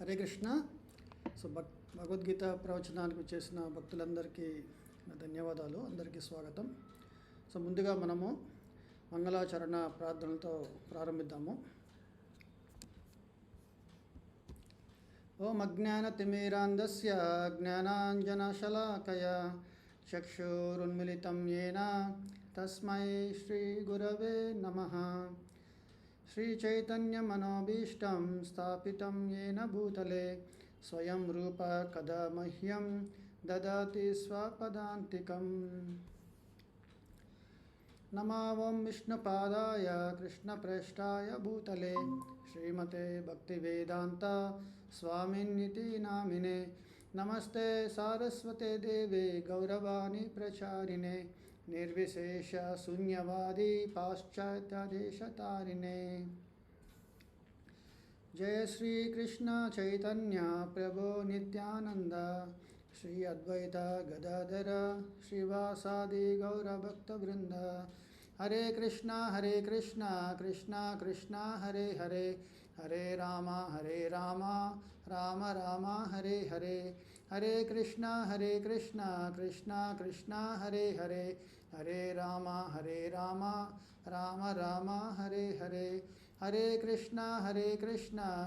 Hare Krishna. So Bhagavad Gita ప్రవచనానికి చేసిన భక్తులందరికీ ధన్యవాదాలు. అందరికీ స్వాగతం. సో ముందుగా మనము మంగళాచరణ ప్రార్థనలతో ప్రారంభిద్దాము. ఓం అజ్ఞానతిమిరాంధస్య జ్ఞానాంజనశలాకయ చక్షురున్మిళితం యేన తస్మై శ్రీగురవే నమః. శ్రీచైతన్యమనోభీష్టం స్థాపితం యేన భూతలే స్వయం రూప కదా మహ్యం దదాతి స్వపదాంతికం. నమో ఓం విష్ణుపాదాయ కృష్ణప్రేష్ఠాయ భూతలే శ్రీమతే భక్తివేదాంత స్వామిన్నితి నామినే. నమస్తే సారస్వతే దేవే గౌరవాణి ప్రచారిణే నిర్విశేష శూన్యవాది పాశ్చాత్యదేశతారిణే. జయ శ్రీ కృష్ణ చైతన్య ప్రభో నిత్యానంద శ్రీ అద్వైత గదాధర శ్రీవాసాది గౌరభక్తవృంద. హరే కృష్ణ కృష్ణ కృష్ణ హరే హరే హరే రామ రామ రామ హరే హరే. హరే కృష్ణ కృష్ణ కృష్ణ హరే హరే హరే రామ రామ రామ హరే హరే. హరే కృష్ణ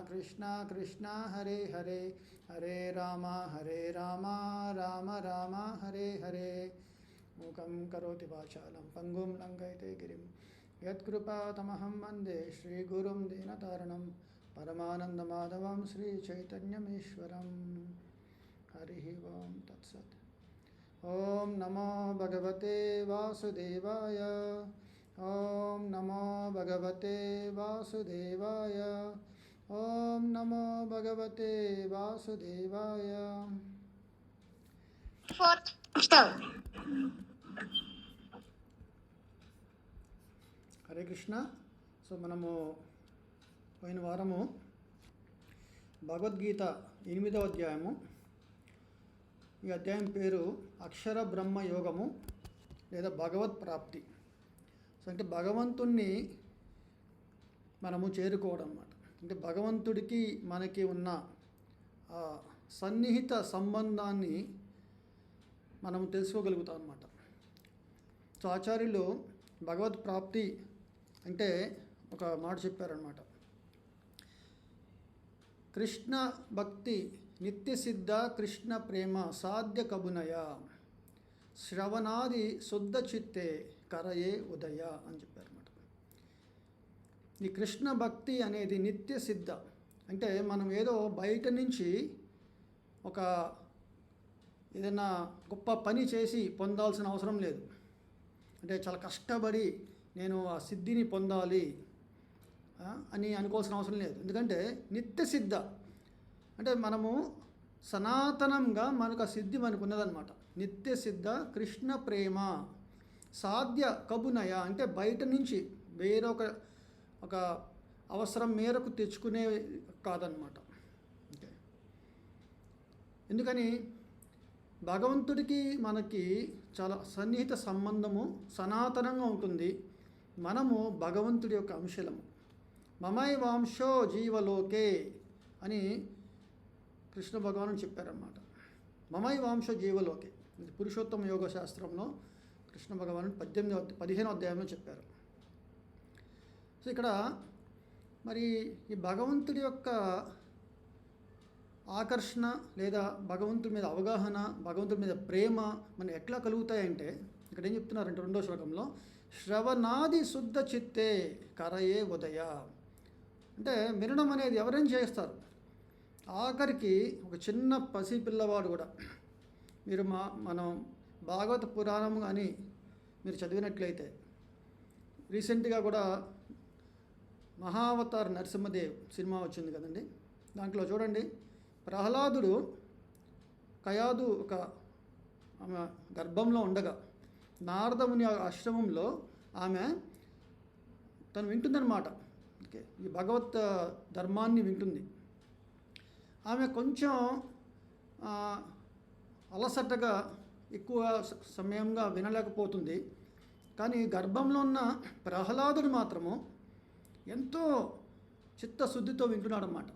కృష్ణ కృష్ణ హరే హరే హరే రామ రామ రామ హరే హరే. మూకం కరోతి వాచాలం పంగుం లంఘయతే గిరిం యత్కృపాతమహం వందే శ్రీగురుం దీనతారణం పరమానందమాధవం శ్రీచైతన్యమీశ్వరం. హరి ఓం తత్సత్. ఓం నమో భగవతే వాసుదేవాయ. ఓం నమో భగవతే వాసుదేవాయ. ఓం నమో భగవతే వాసుదేవాయ. హరే కృష్ణ. సో మనము పోయిన వారము భగవద్గీత 8వ అధ్యాయము, ఈ అధ్యాయం పేరు అక్షర బ్రహ్మ యోగము లేదా భగవత్ ప్రాప్తి. సో అంటే భగవంతుణ్ణి మనము చేరుకోవడం అన్నమాట. అంటే భగవంతుడికి మనకి ఉన్న సన్నిహిత సంబంధాన్ని మనం తెలుసుకోగలుగుతాం అన్నమాట. సో ఆచార్యులు భగవత్ ప్రాప్తి అంటే ఒక మాట చెప్పారనమాట. కృష్ణ భక్తి నిత్య సిద్ధ కృష్ణ ప్రేమ సాధ్య కబునయ శ్రవణాది శుద్ధ చిత్తే కరయే ఉదయ అని చెప్పారన్నమాట. ఈ కృష్ణ భక్తి అనేది నిత్య సిద్ధ. అంటే మనం ఏదో బయట నుంచి ఒక ఏదైనా గొప్ప పని చేసి పొందాల్సిన అవసరం లేదు. అంటే చాలా కష్టపడి నేను ఆ సిద్ధిని పొందాలి అని అనుకోవాల్సిన అవసరం లేదు. ఎందుకంటే నిత్య సిద్ధ అంటే మనము సనాతనంగా మనకు ఆ సిద్ధి మనకు ఉన్నదన్నమాట. నిత్య సిద్ధ కృష్ణ ప్రేమ సాధ్య కబునయ అంటే బయట నుంచి ఒక అవసరం మేరకు తెచ్చుకునే కాదనమాట. ఓకే, ఎందుకని భగవంతుడికి మనకి చాలా సన్నిహిత సంబంధము సనాతనంగా ఉంటుంది. మనము భగవంతుడి యొక్క అంశలము. మమై వాంశో జీవలోకే అని కృష్ణ భగవాను చెప్పారన్నమాట. మమై వాంశో జీవలోకే ఇది పురుషోత్తమ యోగ శాస్త్రంలో కృష్ణ భగవాను 15వ అధ్యాయంలో చెప్పారు. సో ఇక్కడ మరి ఈ భగవంతుడి యొక్క ఆకర్షణ లేదా భగవంతుడి మీద అవగాహన, భగవంతుడి మీద ప్రేమ మనం ఎట్లా కలుగుతాయంటే ఇక్కడ ఏం చెప్తున్నారంటే 2వ శ్లోకంలో శ్రవణాది శుద్ధ చిత్తే కరయే ఉదయ. అంటే వినడం అనేది ఎవరైనా చేస్తారు. ఆఖరికి ఒక చిన్న పసిపిల్లవాడు కూడా మీరు మనం భాగవత పురాణం కానీ మీరు చదివినట్లయితే రీసెంట్గా కూడా మహావతార్ నరసింహదేవ్ సినిమా వచ్చింది కదండి. దాంట్లో చూడండి, ప్రహ్లాదుడు కయాదు ఒక ఆమె గర్భంలో ఉండగా నారదముని ఆశ్రమంలో ఆమె తను వింటుందన్నమాట. ఓకే, ఈ భగవత్ ధర్మాన్ని వింటుంది. ఆమె కొంచెం అలసటగా ఎక్కువ సమయంగా వినలేకపోతుంది. కానీ గర్భంలో ఉన్న ప్రహ్లాదుడు మాత్రము ఎంతో చిత్తశుద్ధితో వింటున్నాడు అన్నమాట.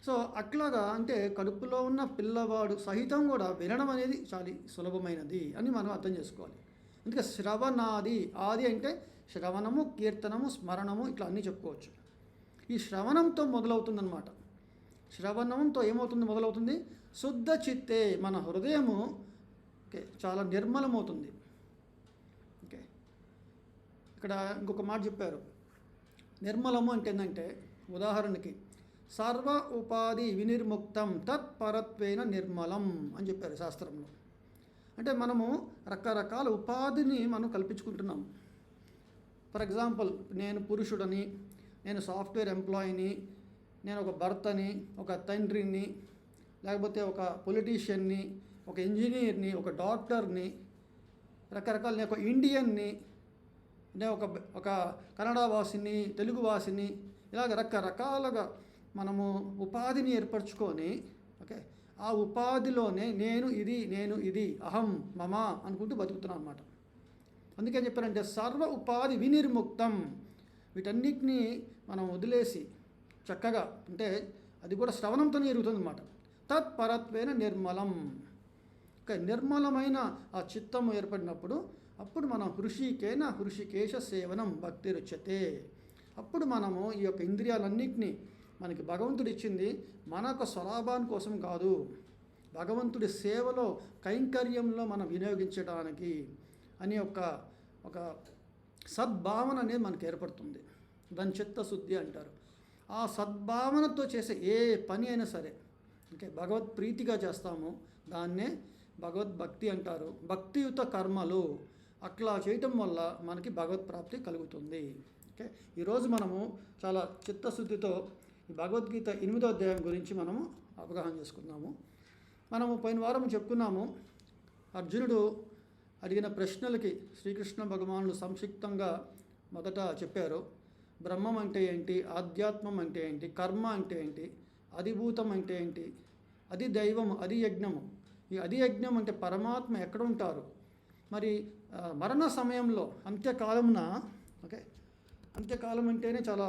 సో అట్లాగా అంటే కడుపులో ఉన్న పిల్లవాడు సహితం కూడా వినడం అనేది చాలా సులభమైనది అని మనం అర్థం చేసుకోవాలి. అందుకే శ్రవణాది, ఆది అంటే శ్రవణము, కీర్తనము, స్మరణము ఇట్లా అన్నీ చెప్పుకోవచ్చు. ఈ శ్రవణంతో మొదలవుతుందన్నమాట. శ్రవణంతో ఏమవుతుంది మొదలవుతుంది? శుద్ధ చిత్తే, మన హృదయము చాలా నిర్మలమవుతుంది. ఓకే, ఇక్కడ ఇంకొక మాట చెప్పారు. నిర్మలము అంటే ఏంటంటే, ఉదాహరణకి సర్వ ఉపాధి వినిర్ముక్తం తత్పరత్వేన నిర్మలం అని చెప్పారు శాస్త్రంలో. అంటే మనము రకరకాల ఉపాధిని మనం కల్పించుకుంటున్నాం. ఫర్ ఎగ్జాంపుల్, నేను పురుషుడని, నేను సాఫ్ట్వేర్ ఎంప్లాయీని, నేను ఒక భర్తని, ఒక తండ్రిని, లేకపోతే ఒక పొలిటీషియన్ని, ఒక ఇంజనీర్ని, ఒక డాక్టర్ని, రకరకాల, నేను ఒక ఇండియన్ని, నేను ఒక కన్నడ వాసిని, తెలుగు వాసిని, ఇలాగ రకరకాలుగా మనము ఉపాధిని ఏర్పరచుకొని, ఓకే, ఆ ఉపాధిలోనే నేను ఇది అహం మమ అనుకుంటూ బతుకుతున్నాను అన్నమాట. అందుకే చెప్పారంటే సర్వ ఉపాధి వినిర్ముక్తం, వీటన్నిటినీ మనం వదిలేసి చక్కగా, అంటే అది కూడా శ్రవణంతోనే జరుగుతుంది అన్నమాట. తత్పరత్వేన నిర్మలం, ఓకే, నిర్మలమైన ఆ చిత్తము ఏర్పడినప్పుడు అప్పుడు మనం హృషికేశ సేవనం భక్తి రుచ్యతే. అప్పుడు మనము ఈ యొక్క ఇంద్రియాలన్నింటినీ, మనకి భగవంతుడు ఇచ్చింది మన యొక్క స్వలాభాని కోసం కాదు, భగవంతుడి సేవలో కైంకర్యంలో మనం వినియోగించడానికి అని ఒక సద్భావన అనేది మనకు ఏర్పడుతుంది. దాని చిత్తశుద్ధి అంటారు. ఆ సద్భావనతో చేసే ఏ పని అయినా సరే, ఓకే, భగవత్ ప్రీతిగా చేస్తాము, దాన్నే భగవద్భక్తి అంటారు. భక్తియుత కర్మలు అట్లా చేయటం వల్ల మనకి భగవత్ ప్రాప్తి కలుగుతుంది. ఓకే, ఈరోజు మనము చాలా చిత్తశుద్ధితో ఈ భగవద్గీత 8వ అధ్యాయం గురించి మనము అవగాహన చేసుకున్నాము. మనము పోయిన వారం చెప్పుకున్నాము, అర్జునుడు అడిగిన ప్రశ్నలకి శ్రీకృష్ణ భగవానుడు సంక్షిప్తంగా మొదట చెప్పారు. బ్రహ్మం అంటే ఏంటి, ఆధ్యాత్మం అంటే ఏంటి, కర్మ అంటే ఏంటి, అధిభూతం అంటే ఏంటి, అది దైవము, అది యజ్ఞము. ఈ అది యజ్ఞం అంటే పరమాత్మ ఎక్కడ ఉంటారు, మరి మరణ సమయంలో అంత్యకాలమున, ఓకే, అంత్యకాలం అంటేనే చాలా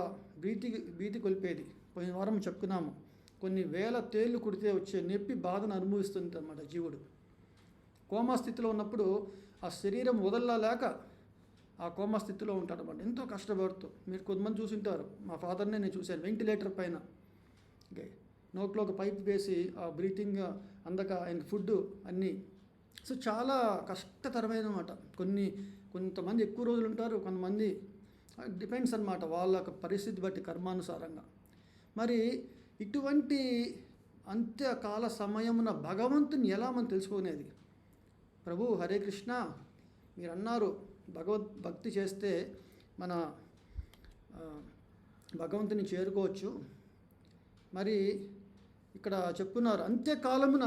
భీతి కొలిపేది. పోయిన వారం చెప్పుకున్నాము, కొన్ని వేల తేళ్ళు కుడితే వచ్చే నొప్పి బాధను అనుభవిస్తుంది అన్నమాట జీవుడు. కోమా స్థితిలో ఉన్నప్పుడు ఆ శరీరం వదలలేక ఆ కోమా స్థితిలో ఉంటాడన్నమాట, ఎంతో కష్టపడుతూ. మీరు కొంతమంది చూసింటారు, మా ఫాదర్నే నేను చూశాను, వెంటిలేటర్ పైన, ఓకే, నోట్లో ఒక పైప్ వేసి ఆ బ్రీతింగ్ అందక ఆయనకి ఫుడ్ అన్నీ. సో చాలా కష్టతరమైన అన్నమాట. కొంతమంది ఎక్కువ రోజులు ఉంటారు, కొంతమంది డిపెండ్స్ అన్నమాట వాళ్ళ పరిస్థితి బట్టి కర్మానుసారంగా. మరి ఇటువంటి అంత్యకాల సమయమున భగవంతుని ఎలా మనం తెలుసుకునేది? ప్రభు హరే కృష్ణ మీరు అన్నారు భగవద్భక్తి చేస్తే మన భగవంతుని చేరుకోవచ్చు. మరి ఇక్కడ చెప్పుకున్నారు అంత్యకాలమున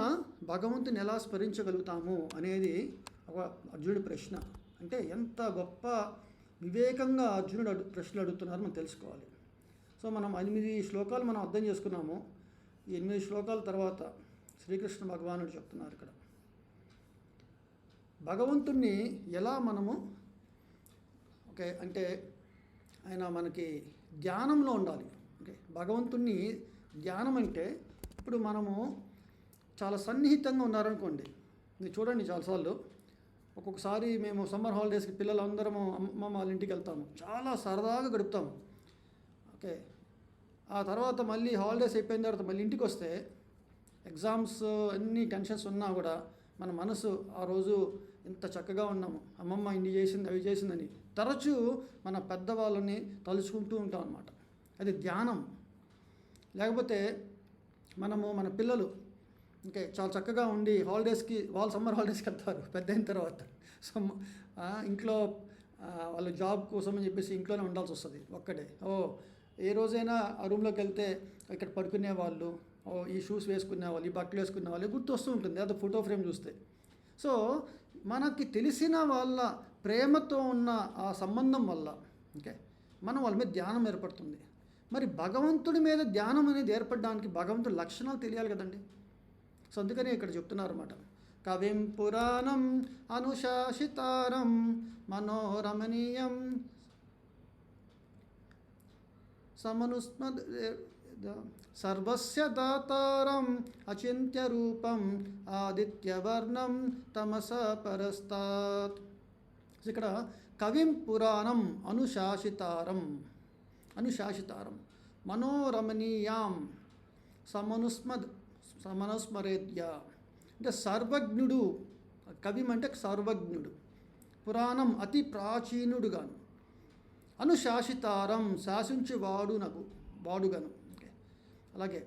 భగవంతుని ఎలా స్మరించగలుగుతాము అనేది ఒక అర్జునుడి ప్రశ్న. అంటే ఎంత గొప్ప వివేకంగా అర్జునుడు ప్రశ్నలు అడుగుతున్నారో మనం తెలుసుకోవాలి. సో మనం 8 శ్లోకాలు మనం అర్థం చేసుకున్నాము. ఈ 8 శ్లోకాల తర్వాత శ్రీకృష్ణ భగవానుడు చెప్తున్నారు ఇక్కడ భగవంతుణ్ణి ఎలా మనము, ఓకే, అంటే ఆయన మనకి ధ్యానంలో ఉండాలి. ఓకే, భగవంతుణ్ణి ధ్యానం అంటే ఇప్పుడు మనము చాలా సన్నిహితంగా ఉన్నారనుకోండి. మీరు చూడండి, చాలాసార్లు ఒక్కొక్కసారి మేము సమ్మర్ హాలిడేస్కి పిల్లలందరము అమ్మమ్మ వాళ్ళ ఇంటికి వెళ్తాము, చాలా సరదాగా గడుపుతాము. ఓకే, ఆ తర్వాత మళ్ళీ హాలిడేస్ అయిపోయిన తర్వాత మళ్ళీ ఇంటికి వస్తే ఎగ్జామ్స్ అన్ని టెన్షన్స్ ఉన్నా కూడా మన మనసు ఆ రోజు ఎంత చక్కగా ఉన్నాము, అమ్మమ్మ ఇన్ని చేసింది అవి చేసిందని తరచూ మన పెద్దవాళ్ళని తలుచుకుంటూ ఉంటాం అన్నమాట. అది ధ్యానం. లేకపోతే మన పిల్లలు ఓకే చాలా చక్కగా ఉండి హాలిడేస్కి, వాళ్ళు సమ్మర్ హాలిడేస్కి వెళ్తారు పెద్ద అయిన తర్వాత. ఇంట్లో వాళ్ళు జాబ్ కోసం అని చెప్పేసి ఇంట్లోనే ఉండాల్సి వస్తుంది ఒక్కడే. ఏ రోజైనా ఆ రూమ్లోకి వెళ్తే ఇక్కడ పడుకునే వాళ్ళు, ఈ షూస్ వేసుకునే వాళ్ళు, ఈ బట్టలు వేసుకునే వాళ్ళు గుర్తు వస్తూ ఉంటుంది అదే ఫోటో ఫ్రేమ్ చూస్తే. సో మనకి తెలిసిన వాళ్ళ ప్రేమతో ఉన్న ఆ సంబంధం వల్ల, ఓకే, మనం వాళ్ళ మీద ధ్యానం ఏర్పడుతుంది. మరి భగవంతుడి మీద ధ్యానం అనేది ఏర్పడడానికి భగవంతుడి లక్షణాలు తెలియాలి కదండి. సో అందుకని ఇక్కడ చెప్తున్నారు అన్నమాట, కవిం పురాణం అనుశాసితారం మనోరమణీయం సర్వస్య దాతారం అచింత్య రూపం ఆదిత్యవర్ణం తమస పరస్తాత్. ఇక్కడ కవిం పురాణం అనుశాసితారం మనోరమణీయాం సమనుస్మరేద్య. అంటే సర్వజ్ఞుడు, కవిం అంటే సర్వజ్ఞుడు, పురాణం అతి ప్రాచీనుడుగాను, అనుశాసితారం వాడుగను. ఓకే. అలాగే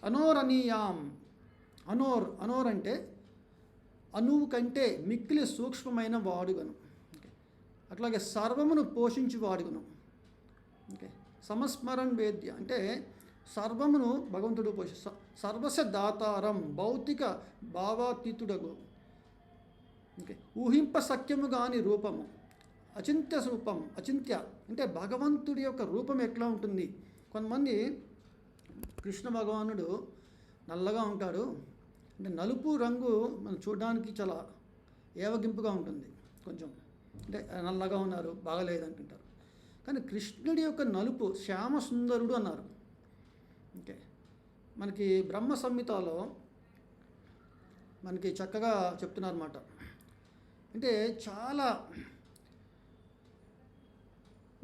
అనోరణీయాం, అనోర్ అంటే అణువు కంటే మిక్కిలి సూక్ష్మమైన వాడుగను. ఓకే. అట్లాగే సర్వమును పోషించి వాడుగను. ఓకే. సమస్మరణ్ వేద్య అంటే సర్వమును భగవంతుడు సర్వస్య దాతారం భౌతిక భావాతీతుడగు. ఓకే. ఊహింప సఖ్యము కాని రూపము, అచింత్య రూపం. అచింత్య అంటే భగవంతుడి యొక్క రూపం ఎట్లా ఉంటుంది. కొంతమంది కృష్ణ భగవానుడు నల్లగా ఉంటాడు, అంటే నలుపు రంగు మనం చూడడానికి చాలా ఏవగింపుగా ఉంటుంది, కొంచెం అంటే నల్లగా ఉన్నారు బాగలేదు అంటుంటారు. కానీ కృష్ణుడి యొక్క నలుపు శ్యామ సుందరుడు అన్నారు. ఓకే. మనకి బ్రహ్మ సంహితలో మనకి చక్కగా చెప్తున్నారు అన్నమాట. అంటే చాలా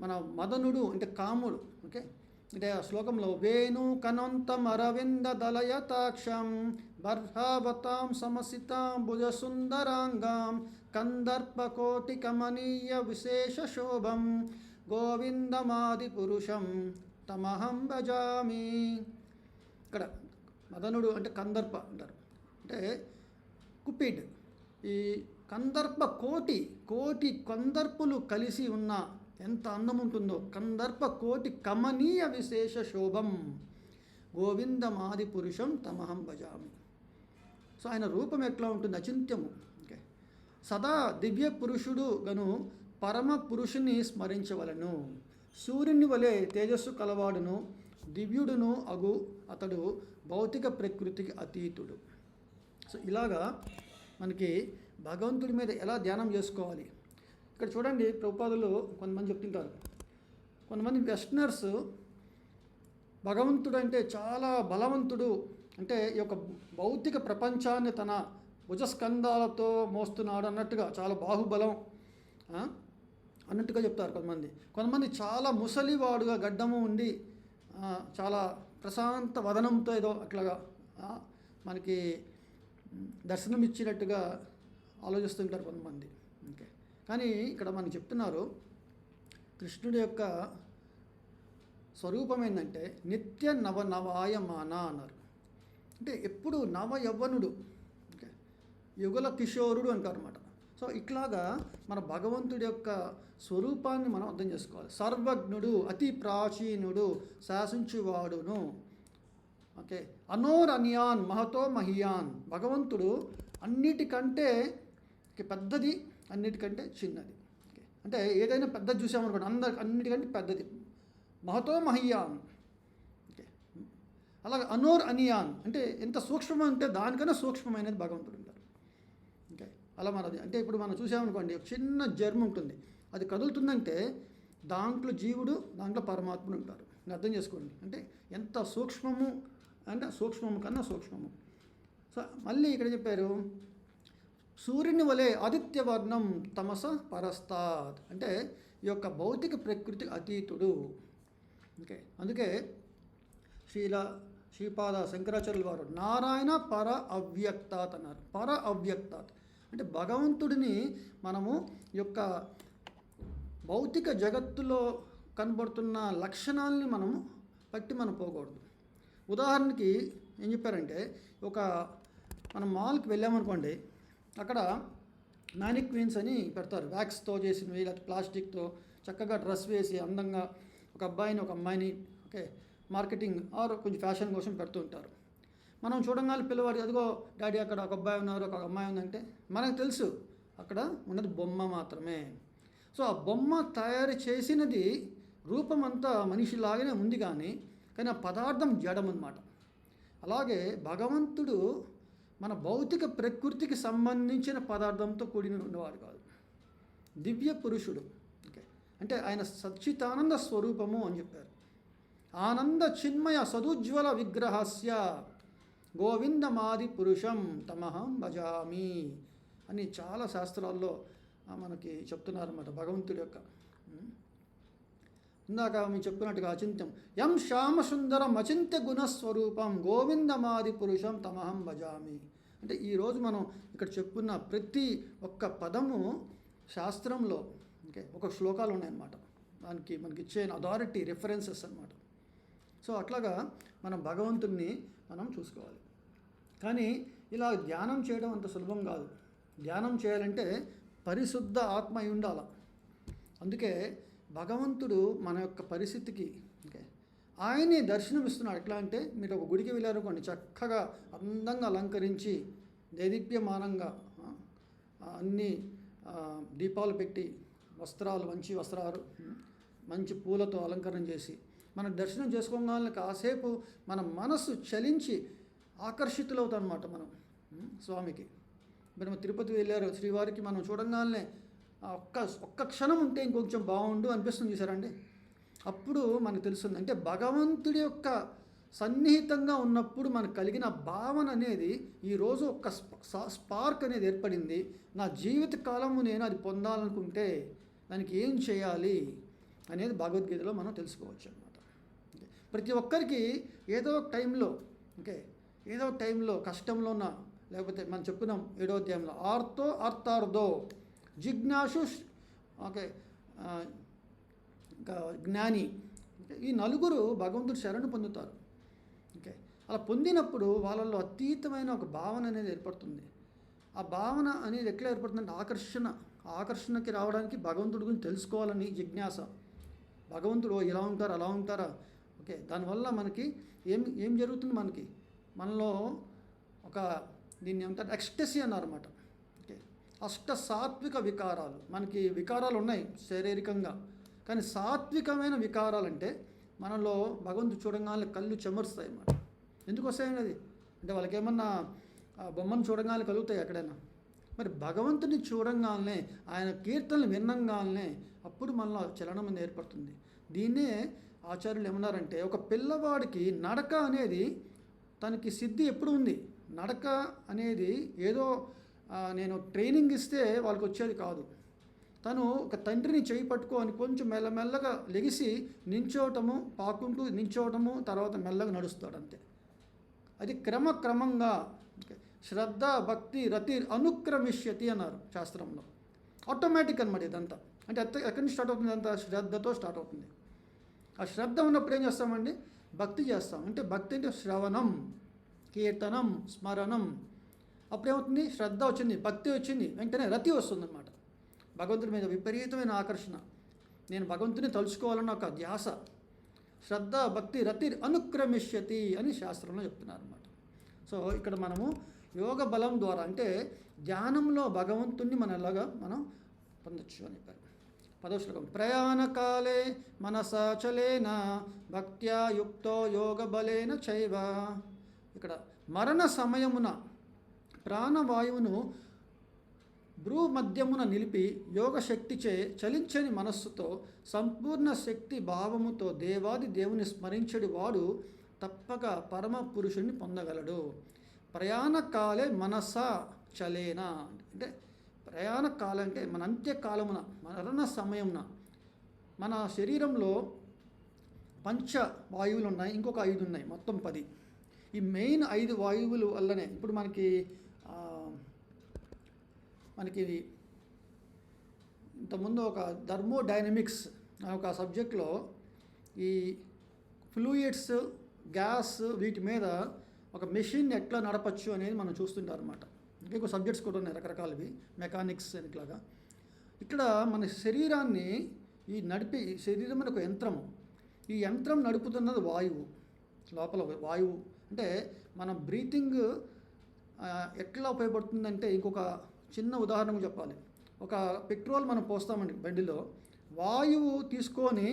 మన మదనుడు అంటే కాముడు. ఓకే. అంటే ఆ శ్లోకంలో వేణు కనంతం అరవింద దళయతాక్షం బర్హావతాం సమసితాం భుజసుందరాంగాం కందర్పకోటి కమనీయ విశేష శోభం గోవిందమాది పురుషం తమహం భజామి. ఇక్కడ మదనుడు అంటే కందర్ప అంటారు, అంటే కుపిడ్. ఈ కందర్ప కోటి కందర్పులు కలిసి ఉన్న ఎంత అందం ఉంటుందో, కందర్ప కోటి కమనీయ విశేష శోభం గోవిందమాది పురుషం తమహం భజామి. సో ఆయన రూపం ఎట్లా ఉంటుంది, అచింత్యము. ఓకే. సదా దివ్య పురుషుడు గను పరమ పురుషుని స్మరించవలను. సూర్యుని వలె తేజస్సు కలవాడును, దివ్యుడును అగు అతడు భౌతిక ప్రకృతికి అతీతుడు. సో ఇలాగా మనకి భగవంతుడి మీద ఎలా ధ్యానం చేసుకోవాలి. ఇక్కడ చూడండి, ప్రభుపాదులు కొంతమంది చెప్తుంటారు, కొంతమంది వెస్టర్నర్స్ భగవంతుడు అంటే చాలా బలవంతుడు, అంటే ఈ యొక్క భౌతిక ప్రపంచాన్ని తన భుజస్కంధాలతో మోస్తున్నాడు అన్నట్టుగా, చాలా బాహుబలం అన్నట్టుగా చెప్తారు కొంతమంది చాలా ముసలివాడుగా గడ్డము ఉండి చాలా ప్రశాంత వదనంతో ఏదో అట్లాగా మనకి దర్శనం ఇచ్చినట్టుగా ఆలోచిస్తుంటారు కొంతమంది. ఓకే. కానీ ఇక్కడ మనకి చెప్తున్నారు కృష్ణుడి యొక్క స్వరూపం ఏంటంటే నిత్య నవనవాయమాన అన్నారు. అంటే ఎప్పుడు నవ యవ్వనుడు, ఓకే, యుగల కిషోరుడు అంటారు అన్నమాట. సో ఇట్లాగా మన భగవంతుడి యొక్క స్వరూపాన్ని మనం అర్థం చేసుకోవాలి. సర్వజ్ఞుడు, అతి ప్రాచీనుడు, శాసించువాడును. ఓకే. అనోరణ్యాన్ మహతో మహియాన్. భగవంతుడు అన్నిటికంటే పెద్దది, అన్నిటికంటే చిన్నది. ఓకే. అంటే ఏదైనా పెద్దది చూసామనుకోండి, అన్నిటికంటే పెద్దది. మహతో మహియాన్. ఓకే. అలాగే అనోర్ అనియాన్ అంటే ఎంత సూక్ష్మం అంటే దానికన్నా సూక్ష్మమైనది భగవంతుడు అంటారు. ఓకే. అలా మనది అంటే ఇప్పుడు మనం చూసామనుకోండి, ఒక చిన్న జర్మ్ ఉంటుంది, అది కదులుతుందంటే దాంట్లో జీవుడు, దాంట్లో పరమాత్ముడు ఉంటారు. అర్థం చేసుకోండి, అంటే ఎంత సూక్ష్మము అంటే సూక్ష్మము కన్నా సూక్ష్మము. సో మళ్ళీ ఇక్కడ చెప్పారు సూర్యుని వలె ఆదిత్యవర్ణం తమస పరస్తాత్, అంటే ఈ యొక్క భౌతిక ప్రకృతి అతీతుడు. ఓకే. అందుకే శ్రీపాద శంకరాచార్యుల వారు నారాయణ పర అవ్యక్తాత్ అన్నారు. పర అవ్యక్తాత్ అంటే భగవంతుడిని మనము యొక్క భౌతిక జగత్తులో కనబడుతున్న లక్షణాలని మనము మనం పోకూడదు. ఉదాహరణకి ఏం చెప్పారంటే, మనం మాల్కి వెళ్ళామనుకోండి, అక్కడ మ్యానిక్వీన్స్ అని పెడతారు, వ్యాక్స్తో చేసినవి లేకపోతే ప్లాస్టిక్తో చక్కగా డ్రెస్ వేసి అందంగా ఒక అబ్బాయిని ఒక అమ్మాయిని, ఓకే, మార్కెటింగ్ ఆర్ కొంచెం ఫ్యాషన్ కోసం పెడుతూ ఉంటారు. మనం చూడంగానే పిల్లవాడు, అదిగో డాడీ అక్కడ ఒక అబ్బాయి ఉన్నారు, ఒక అమ్మాయి ఉందంటే మనకు తెలుసు అక్కడ ఉన్నది బొమ్మ మాత్రమే. సో ఆ బొమ్మ తయారు చేసినది రూపం అంతా మనిషిలాగానే ఉంది, కానీ ఆ పదార్థం జడం అన్నమాట. అలాగే భగవంతుడు మన భౌతిక ప్రకృతికి సంబంధించిన పదార్థంతో కూడిన ఉన్నవాడు కాదు, దివ్య పురుషుడు. ఓకే. అంటే ఆయన సచ్చితానంద స్వరూపము అని చెప్పారు. ఆనంద చిన్మయ సదుజ్వల విగ్రహస్య గోవిందమాది పురుషం తమహం భజామి అని చాలా శాస్త్రాల్లో మనకి చెప్తున్నారన్నమాట భగవంతుడి యొక్క. ఇందాక మేము చెప్పుకున్నట్టుగా అచింత్యం యం శ్యామసుందరం అచింత్య గుణస్వరూపం గోవిందమాది పురుషం తమహం భజామి. అంటే ఈరోజు మనం ఇక్కడ చెప్పుకున్న ప్రతి ఒక్క పదము శాస్త్రంలో ఒక శ్లోకాలు ఉన్నాయన్నమాట. దానికి మనకి ఇచ్చే అథారిటీ రెఫరెన్సెస్ అన్నమాట. సో అట్లాగా మనం భగవంతుడిని మనం చూసుకోవాలి. కానీ ఇలా ధ్యానం చేయడం అంత సులభం కాదు. ధ్యానం చేయాలంటే పరిశుద్ధ ఆత్మ అయి ఉండాలి. అందుకే భగవంతుడు మన యొక్క పరిస్థితికి ఆయనే దర్శనమిస్తున్నాడు. ఎట్లా అంటే మీరు ఒక గుడికి వెళ్ళారనుకోండి, చక్కగా అందంగా అలంకరించి దేదీప్యమానంగా అన్ని దీపాలు పెట్టి మంచి వస్త్రాలు మంచి పూలతో అలంకరణ చేసి మనం దర్శనం చేసుకోగానే కాసేపు మన మనస్సు చలించి ఆకర్షితులవుతాం అన్నమాట మనం స్వామికి. మనం తిరుపతి వెళ్ళారు, శ్రీవారికి మనం చూడంగానే ఒక్క క్షణం ఉంటే ఇంకొంచెం బాగుండు అనిపిస్తుంది చూసారండి. అప్పుడు మనకు తెలుస్తుంది అంటే భగవంతుడి యొక్క సన్నిహితంగా ఉన్నప్పుడు మనకు కలిగిన భావన అనేది ఈరోజు ఒక స్పార్క్ అనేది ఏర్పడింది. నా జీవిత కాలము నేను అది పొందాలనుకుంటే దానికి ఏం చేయాలి అనేది భగవద్గీతలో మనం తెలుసుకోవచ్చు అన్నమాట. ప్రతి ఒక్కరికి ఏదో ఒక టైంలో కష్టంలో ఉన్న, లేకపోతే మనం చెప్పుకున్నాం 7వ అధ్యాయంలో అర్థార్థో జిజ్ఞాసు జ్ఞాని, ఈ నలుగురు భగవంతుడు శరణు పొందుతారు. అలా పొందినప్పుడు వాళ్ళల్లో అతీతమైన ఒక భావన అనేది ఏర్పడుతుంది. ఆ భావన అనేది ఎట్లా ఏర్పడుతుందంటే ఆకర్షణకి రావడానికి భగవంతుడి గురించి తెలుసుకోవాలని జిజ్ఞాస. భగవంతుడు ఇలా ఉంటారు అలా ఉంటారా, దానివల్ల మనకి ఏం జరుగుతుంది, మనలో ఒక దీన్ని ఏమంటారు ఎక్స్టసీ అన్నారన్నమాట. అష్ట సాత్విక వికారాలు, మనకి వికారాలు ఉన్నాయి శారీరకంగా, కానీ సాత్వికమైన వికారాలు అంటే మనలో భగవంతుడు చూడగానే కళ్ళు చెమరుస్తాయి అన్నమాట. ఎందుకు వస్తాయండి అది అంటే వాళ్ళకి ఏమన్నా బొమ్మను చూడగానే కలుగుతాయి ఎక్కడైనా. మరి భగవంతుని చూడంగానే ఆయన కీర్తనలు విన్నంగానే అప్పుడు మనలో చలనం అనేది ఏర్పడుతుంది. దీన్నే ఆచార్యులు ఏమన్నారంటే ఒక పిల్లవాడికి నడక అనేది తనకి సిద్ధి ఎప్పుడు ఉంది. నడక అనేది ఏదో నేను ట్రైనింగ్ ఇస్తే వాళ్ళకి వచ్చేది కాదు. తను ఒక తండ్రిని చేయి పట్టుకొని కొంచెం మెల్లమెల్లగా లెగిసి పాకుంటూ నించోవటము, తర్వాత మెల్లగా నడుస్తాడు అంతే. అది క్రమంగా శ్రద్ధ భక్తి రతి అనుక్రమిష్యతి అన్నారు శాస్త్రంలో. ఆటోమేటిక్ అన్నమాట ఇదంతా. అంటే ఎక్కడి నుంచి స్టార్ట్ అవుతుంది, అంతా శ్రద్ధతో స్టార్ట్ అవుతుంది. ఆ శ్రద్ధ ఉన్నప్పుడు ఏం చేస్తామండి, భక్తి చేస్తాం. అంటే భక్తి అంటే శ్రవణం, కీర్తనం, స్మరణం. అప్పుడేమవుతుంది, శ్రద్ధ వచ్చింది, భక్తి వచ్చింది, వెంటనే రతి వస్తుందన్నమాట. భగవంతుడి మీద విపరీతమైన ఆకర్షణ, నేను భగవంతుని తలుచుకోవాలన్న ఒక ధ్యాస. శ్రద్ధ భక్తి రతి అనుక్రమిష్యతి అని శాస్త్రంలో చెప్తున్నారు అన్నమాట. సో ఇక్కడ మనము యోగ బలం ద్వారా అంటే ధ్యానంలో భగవంతుణ్ణి మనం పొందొచ్చు అని చెప్పారు. 10వ శ్లోకం ప్రయాణకాలే మనసాచలేన భక్త్యా యుక్తో యోగ బలేన చైవ. ఇక్కడ మరణ సమయమున ప్రాణవాయువును భ్రూమధ్యమున నిలిపి యోగశక్తిచే చలించని మనస్సుతో సంపూర్ణ శక్తి భావముతో దేవాది దేవుని స్మరించడి వాడు తప్పక పరమ పురుషుని పొందగలడు. ప్రయాణకాలే మనసా చలేన అంటే ప్రయాణకాలం అంటే మన అంత్యకాలమున మరణ సమయమున మన శరీరంలో పంచ వాయువులు ఉన్నాయి, ఇంకొక 5 ఉన్నాయి, మొత్తం 10. ఈ మెయిన్ 5 వాయువులు వల్లనే ఇప్పుడు మనకి ఇంతకుముందు ఒక థర్మోడైనమిక్స్ అనే ఒక సబ్జెక్ట్లో ఈ ఫ్లూయిడ్స్ గ్యాస్ వీటి మీద ఒక మెషిన్ ఎట్లా నడపచ్చు అనేది మనం చూస్తుంటారు అనమాట. ఇంకొక సబ్జెక్ట్స్ కూడా ఉన్నాయి రకరకాలవి, మెకానిక్స్ అని ఇట్లాగా. ఇక్కడ మన శరీరాన్ని శరీరం అనే ఒక యంత్రము, ఈ యంత్రం నడుపుతున్నది వాయువు. లోపల వాయువు అంటే మన బ్రీతింగ్ ఎట్లా ఉపయోగపడుతుందంటే ఇంకొక చిన్న ఉదాహరణకు చెప్పాలి. ఒక పెట్రోల్ మనం పోస్తామండి బండిలో, వాయువు తీసుకొని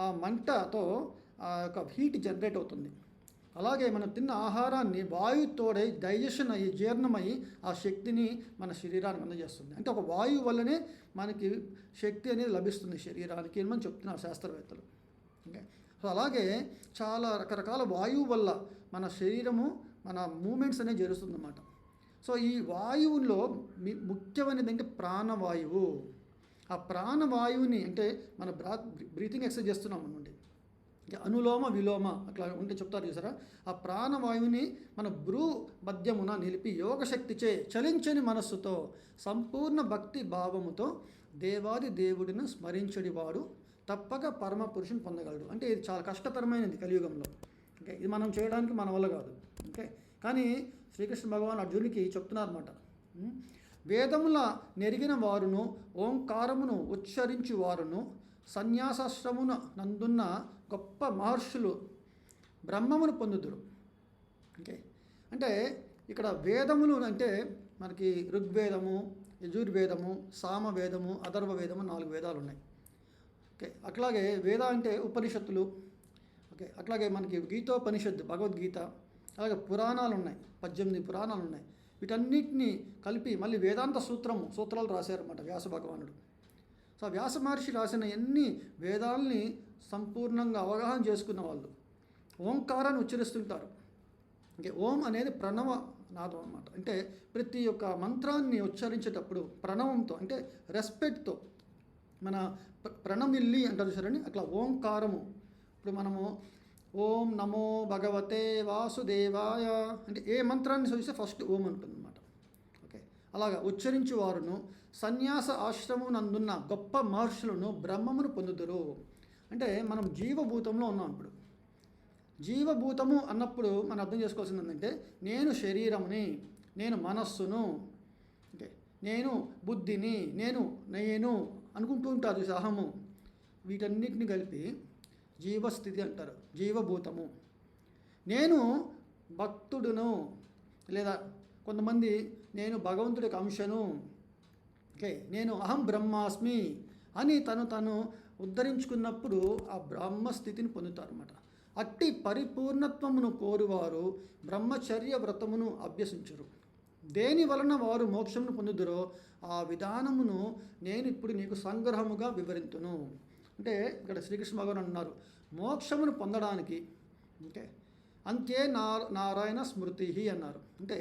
ఆ మంటతో ఒక హీట్ జనరేట్ అవుతుంది. అలాగే మనం తిన్న ఆహారాన్ని వాయువుతోడే డైజెషన్ అయ్యి జీర్ణమయ్యి ఆ శక్తిని మన శరీరానికి అందజేస్తుంది. అంటే ఒక వాయువు వల్లనే మనకి శక్తి అనేది లభిస్తుంది శరీరానికి అని మనం చెప్తున్నారు శాస్త్రవేత్తలు. ఓకే, సో అలాగే చాలా రకరకాల వాయువు వల్ల మన శరీరము మన మూమెంట్స్ అనేవి జరుగుతుందన్నమాట. సో ఈ వాయువులో ముఖ్యమైనది అంటే ప్రాణవాయువు. ఆ ప్రాణవాయువుని అంటే మన బ్రీతింగ్ ఎక్సర్సైజ్ చేస్తున్నాం నుండి అనులోమ విలోమ అట్లా ఉంటే చెప్తారు చూసారా, ఆ ప్రాణవాయువుని మన భ్రూ మధ్యమున నిలిపి యోగశక్తిచే చలించని మనస్సుతో సంపూర్ణ భక్తి భావముతో దేవాది దేవుడిని స్మరించడివాడు తప్పక పరమ పురుషుని పొందగలడు. అంటే ఇది చాలా కష్టతరమైనది కలియుగంలో. ఓకే, ఇది మనం చేయడానికి మన వల్ల కాదు. ఓకే, కానీ శ్రీకృష్ణ భగవాన్ అర్జునుడికి చెప్తున్నారన్నమాట. వేదముల నెరిగిన వారును ఓంకారమును ఉచ్చరించు వారును సన్యాసాశ్రమున నందున్న గొప్ప మహర్షులు బ్రహ్మమును పొందుదురు. ఓకే, అంటే ఇక్కడ వేదములు అంటే మనకి ఋగ్వేదము, యజుర్వేదము, సామవేదము, అథర్వ వేదము 4 వేదాలు ఉన్నాయి. ఓకే, అట్లాగే వేద అంటే ఉపనిషత్తులు. ఓకే, అట్లాగే మనకి గీతోపనిషత్తు భగవద్గీత, అలాగే పురాణాలు ఉన్నాయి, 18 పురాణాలు ఉన్నాయి. వీటన్నిటిని కలిపి మళ్ళీ వేదాంత సూత్రాలు రాశారన్నమాట వ్యాస భగవానుడు. సో వ్యాస మహర్షి రాసిన ఎన్ని వేదాలని సంపూర్ణంగా అవగాహన చేసుకున్న వాళ్ళు ఓంకారాన్ని ఉచ్చరిస్తుంటారు. అంటే ఓం అనేది ప్రణవ నాదం అన్నమాట. అంటే ప్రతి ఒక్క మంత్రాన్ని ఉచ్చరించేటప్పుడు ప్రణవంతో అంటే రెస్పెక్ట్తో మన ప్రణమిల్లి అంటారు సరేని అట్లా ఓంకారము. ఇప్పుడు మనము ఓం నమో భగవతే వాసుదేవాయ అంటే ఏ మంత్రాన్ని చూస్తే ఫస్ట్ ఓం ఉంటుందన్నమాట. ఓకే, అలాగా ఉచ్చరించు వారును సన్యాస ఆశ్రమం గొప్ప మహర్షులను బ్రహ్మమును పొందుదురు. అంటే మనం జీవభూతంలో ఉన్నాం. ఇప్పుడు జీవభూతము అన్నప్పుడు మనం అర్థం చేసుకోవాల్సింది ఏంటంటే నేను శరీరముని, నేను మనస్సును, అంటే నేను బుద్ధిని, నేను అనుకుంటూ ఉంటారు అహము. వీటన్నిటిని కలిపి జీవస్థితి అంటారు, జీవభూతము. నేను భక్తుడును, లేదా కొంతమంది నేను భగవంతుడి యొక్క అంశను. ఓకే, నేను అహం బ్రహ్మాస్మి అని తను ఉద్ధరించుకున్నప్పుడు ఆ బ్రహ్మస్థితిని పొందుతారన్నమాట. అట్టి పరిపూర్ణత్వమును కోరువారు బ్రహ్మచర్య వ్రతమును అభ్యసించరు. దేని వలన వారు మోక్షమును పొందుదురో ఆ విధానమును నేను ఇప్పుడు నీకు సంగ్రహముగా వివరింతును. అంటే ఇక్కడ శ్రీకృష్ణ భగవాన్ అన్నారు మోక్షమును పొందడానికి అంటే అంతే నారాయణ స్మృతి అన్నారు. అంటే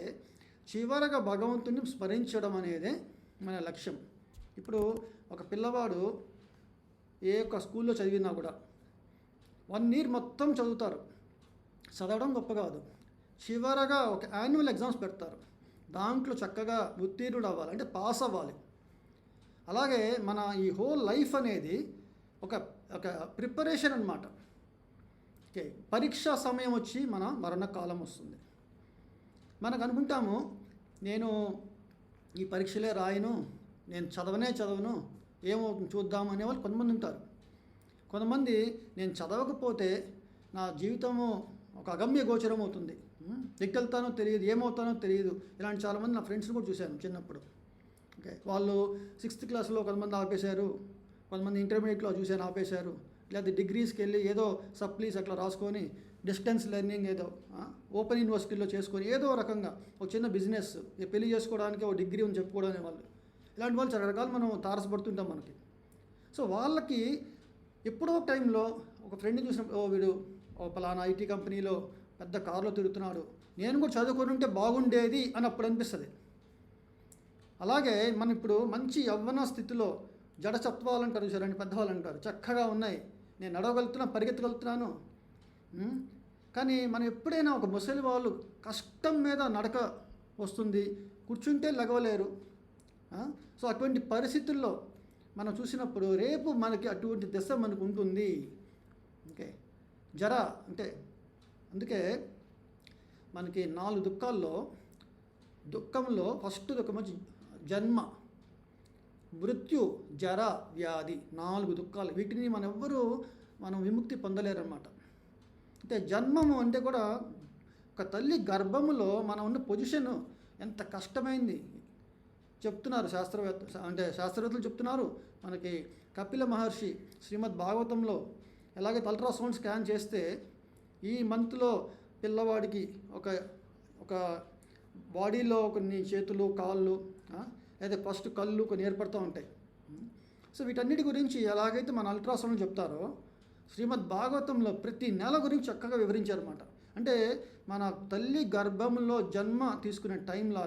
చివరగా భగవంతుని స్మరించడం అనేదే మన లక్ష్యం. ఇప్పుడు ఒక పిల్లవాడు ఏ ఒక్క స్కూల్లో చదివినా కూడా 1 year మొత్తం చదువుతారు. చదవడం గొప్ప కాదు, చివరగా ఒక యాన్యువల్ ఎగ్జామ్స్ పెడతారు, దాంట్లో చక్కగా ఉత్తీర్ణుడు అవ్వాలి, అంటే పాస్ అవ్వాలి. అలాగే మన ఈ హోల్ లైఫ్ అనేది ఒక ప్రిపరేషన్ అన్నమాట. ఓకే, పరీక్షా సమయం వచ్చి మన మరణకాలం వస్తుంది. మనకు అనుకుంటాము నేను ఈ పరీక్షలే రాయను, నేను చదవను, ఏమవుతుంది చూద్దాం అనేవాళ్ళు కొంతమంది ఉంటారు. కొంతమంది నేను చదవకపోతే నా జీవితము ఒక అగమ్య గోచరం అవుతుంది, ఎక్కెళ్తానో తెలియదు, ఏమవుతానో తెలియదు. ఇలాంటి చాలామంది నా ఫ్రెండ్స్ని కూడా చూశాను చిన్నప్పుడు. ఓకే, వాళ్ళు 6th క్లాస్లో కొంతమంది ఆపేశారు, కొంతమంది ఇంటర్మీడియట్లో చూశాను ఆపేశారు, లేదా డిగ్రీస్కి వెళ్ళి ఏదో సప్లీస్ అట్లా రాసుకొని డిస్టెన్స్ లెర్నింగ్ ఏదో ఓపెన్ యూనివర్సిటీలో చేసుకొని ఏదో రకంగా ఒక చిన్న బిజినెస్ పెళ్లి చేసుకోవడానికి ఒక డిగ్రీ అని చెప్పుకోవడానికి వాళ్ళు, ఇలాంటి వాళ్ళు చాలా రకాలు మనం తారసపడుతుంటాం మనకి. సో వాళ్ళకి ఎప్పుడో టైంలో ఒక ఫ్రెండ్ని చూసినప్పుడు వీడు పలానా ఐటీ కంపెనీలో పెద్ద కారులో తిరుగుతున్నాడు, నేను కూడా చదువుకొని ఉంటే బాగుండేది అని అప్పుడు అనిపిస్తుంది. అలాగే మనం ఇప్పుడు మంచి యవ్వన స్థితిలో జడసత్వాలు అంటారు చూసారండి, పెద్దవాళ్ళు అంటారు చక్కగా ఉన్నాయి, నేను నడవగలుగుతున్నాను, పరిగెత్తగలుగుతున్నాను. కానీ మనం ఎప్పుడైనా ఒక ముసలి వాళ్ళు కష్టం మీద నడక వస్తుంది, కూర్చుంటే లెగవలేరు. సో అటువంటి పరిస్థితుల్లో మనం చూసినప్పుడు రేపు మనకి అటువంటి దశ మనకు ఉంటుంది. ఓకే, జర అంటే అందుకే మనకి 4 దుఃఖంలో ఫస్ట్ దుఃఖం వచ్చి జన్మ, మృత్యు, జర, వ్యాధి, 4 దుఃఖాలు. వీటిని మనం విముక్తి పొందలేరన్నమాట. అంటే జన్మము అంటే కూడా ఒక తల్లి గర్భములో మనం ఉన్న పొజిషన్ ఎంత కష్టమైంది చెప్తున్నారు శాస్త్రవేత్తలు చెప్తున్నారు. మనకి కపిల మహర్షి శ్రీమద్ భాగవతంలో ఎలాగైతే అల్ట్రాసౌండ్ స్కాన్ చేస్తే ఈ మంత్లో పిల్లవాడికి ఒక బాడీలో కొన్ని చేతులు, కాళ్ళు, లేదా ఫస్ట్ కళ్ళు కొన్ని ఏర్పడుతూ ఉంటాయి. సో వీటన్నిటి గురించి ఎలాగైతే మన అల్ట్రాసౌండ్ చెప్తారో, శ్రీమద్ భాగవతంలో ప్రతి నెల గురించి చక్కగా వివరించారన్నమాట. అంటే మన తల్లి గర్భంలో జన్మ తీసుకునే టైంలో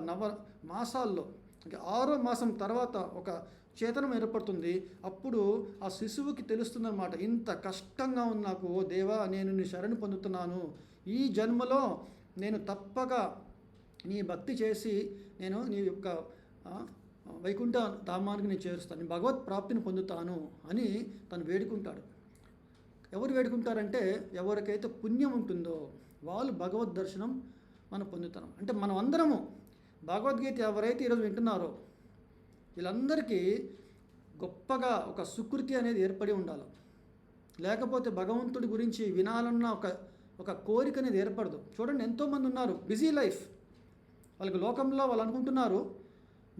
మాసాల్లో అంటే 6వ మాసం తర్వాత ఒక చేతనం ఏర్పడుతుంది. అప్పుడు ఆ శిశువుకి తెలుస్తుందన్నమాట, ఇంత కష్టంగా ఉంది నాకు, ఓ దేవా నేను నీ శరణు పొందుతున్నాను, ఈ జన్మలో నేను తప్పక నీ భక్తి చేసి నేను నీ యొక్క వైకుంఠ ధామానికి నేను చేరుస్తాను, నీ భగవత్ ప్రాప్తిని పొందుతాను అని తను వేడుకుంటాడు. ఎవరు వేడుకుంటారంటే ఎవరికైతే పుణ్యం ఉంటుందో వాళ్ళు భగవద్ దర్శనం మనం పొందుతాం. అంటే మనం అందరము భగవద్గీత ఎవరైతే ఈరోజు వింటున్నారో వీళ్ళందరికీ గొప్పగా ఒక సుకృతి అనేది ఏర్పడి ఉండాలి. లేకపోతే భగవంతుడి గురించి వినాలన్న ఒక కోరిక అనేది ఏర్పడదు. చూడండి, ఎంతోమంది ఉన్నారు బిజీ లైఫ్, వాళ్ళకి లోకంలో వాళ్ళు అనుకుంటున్నారు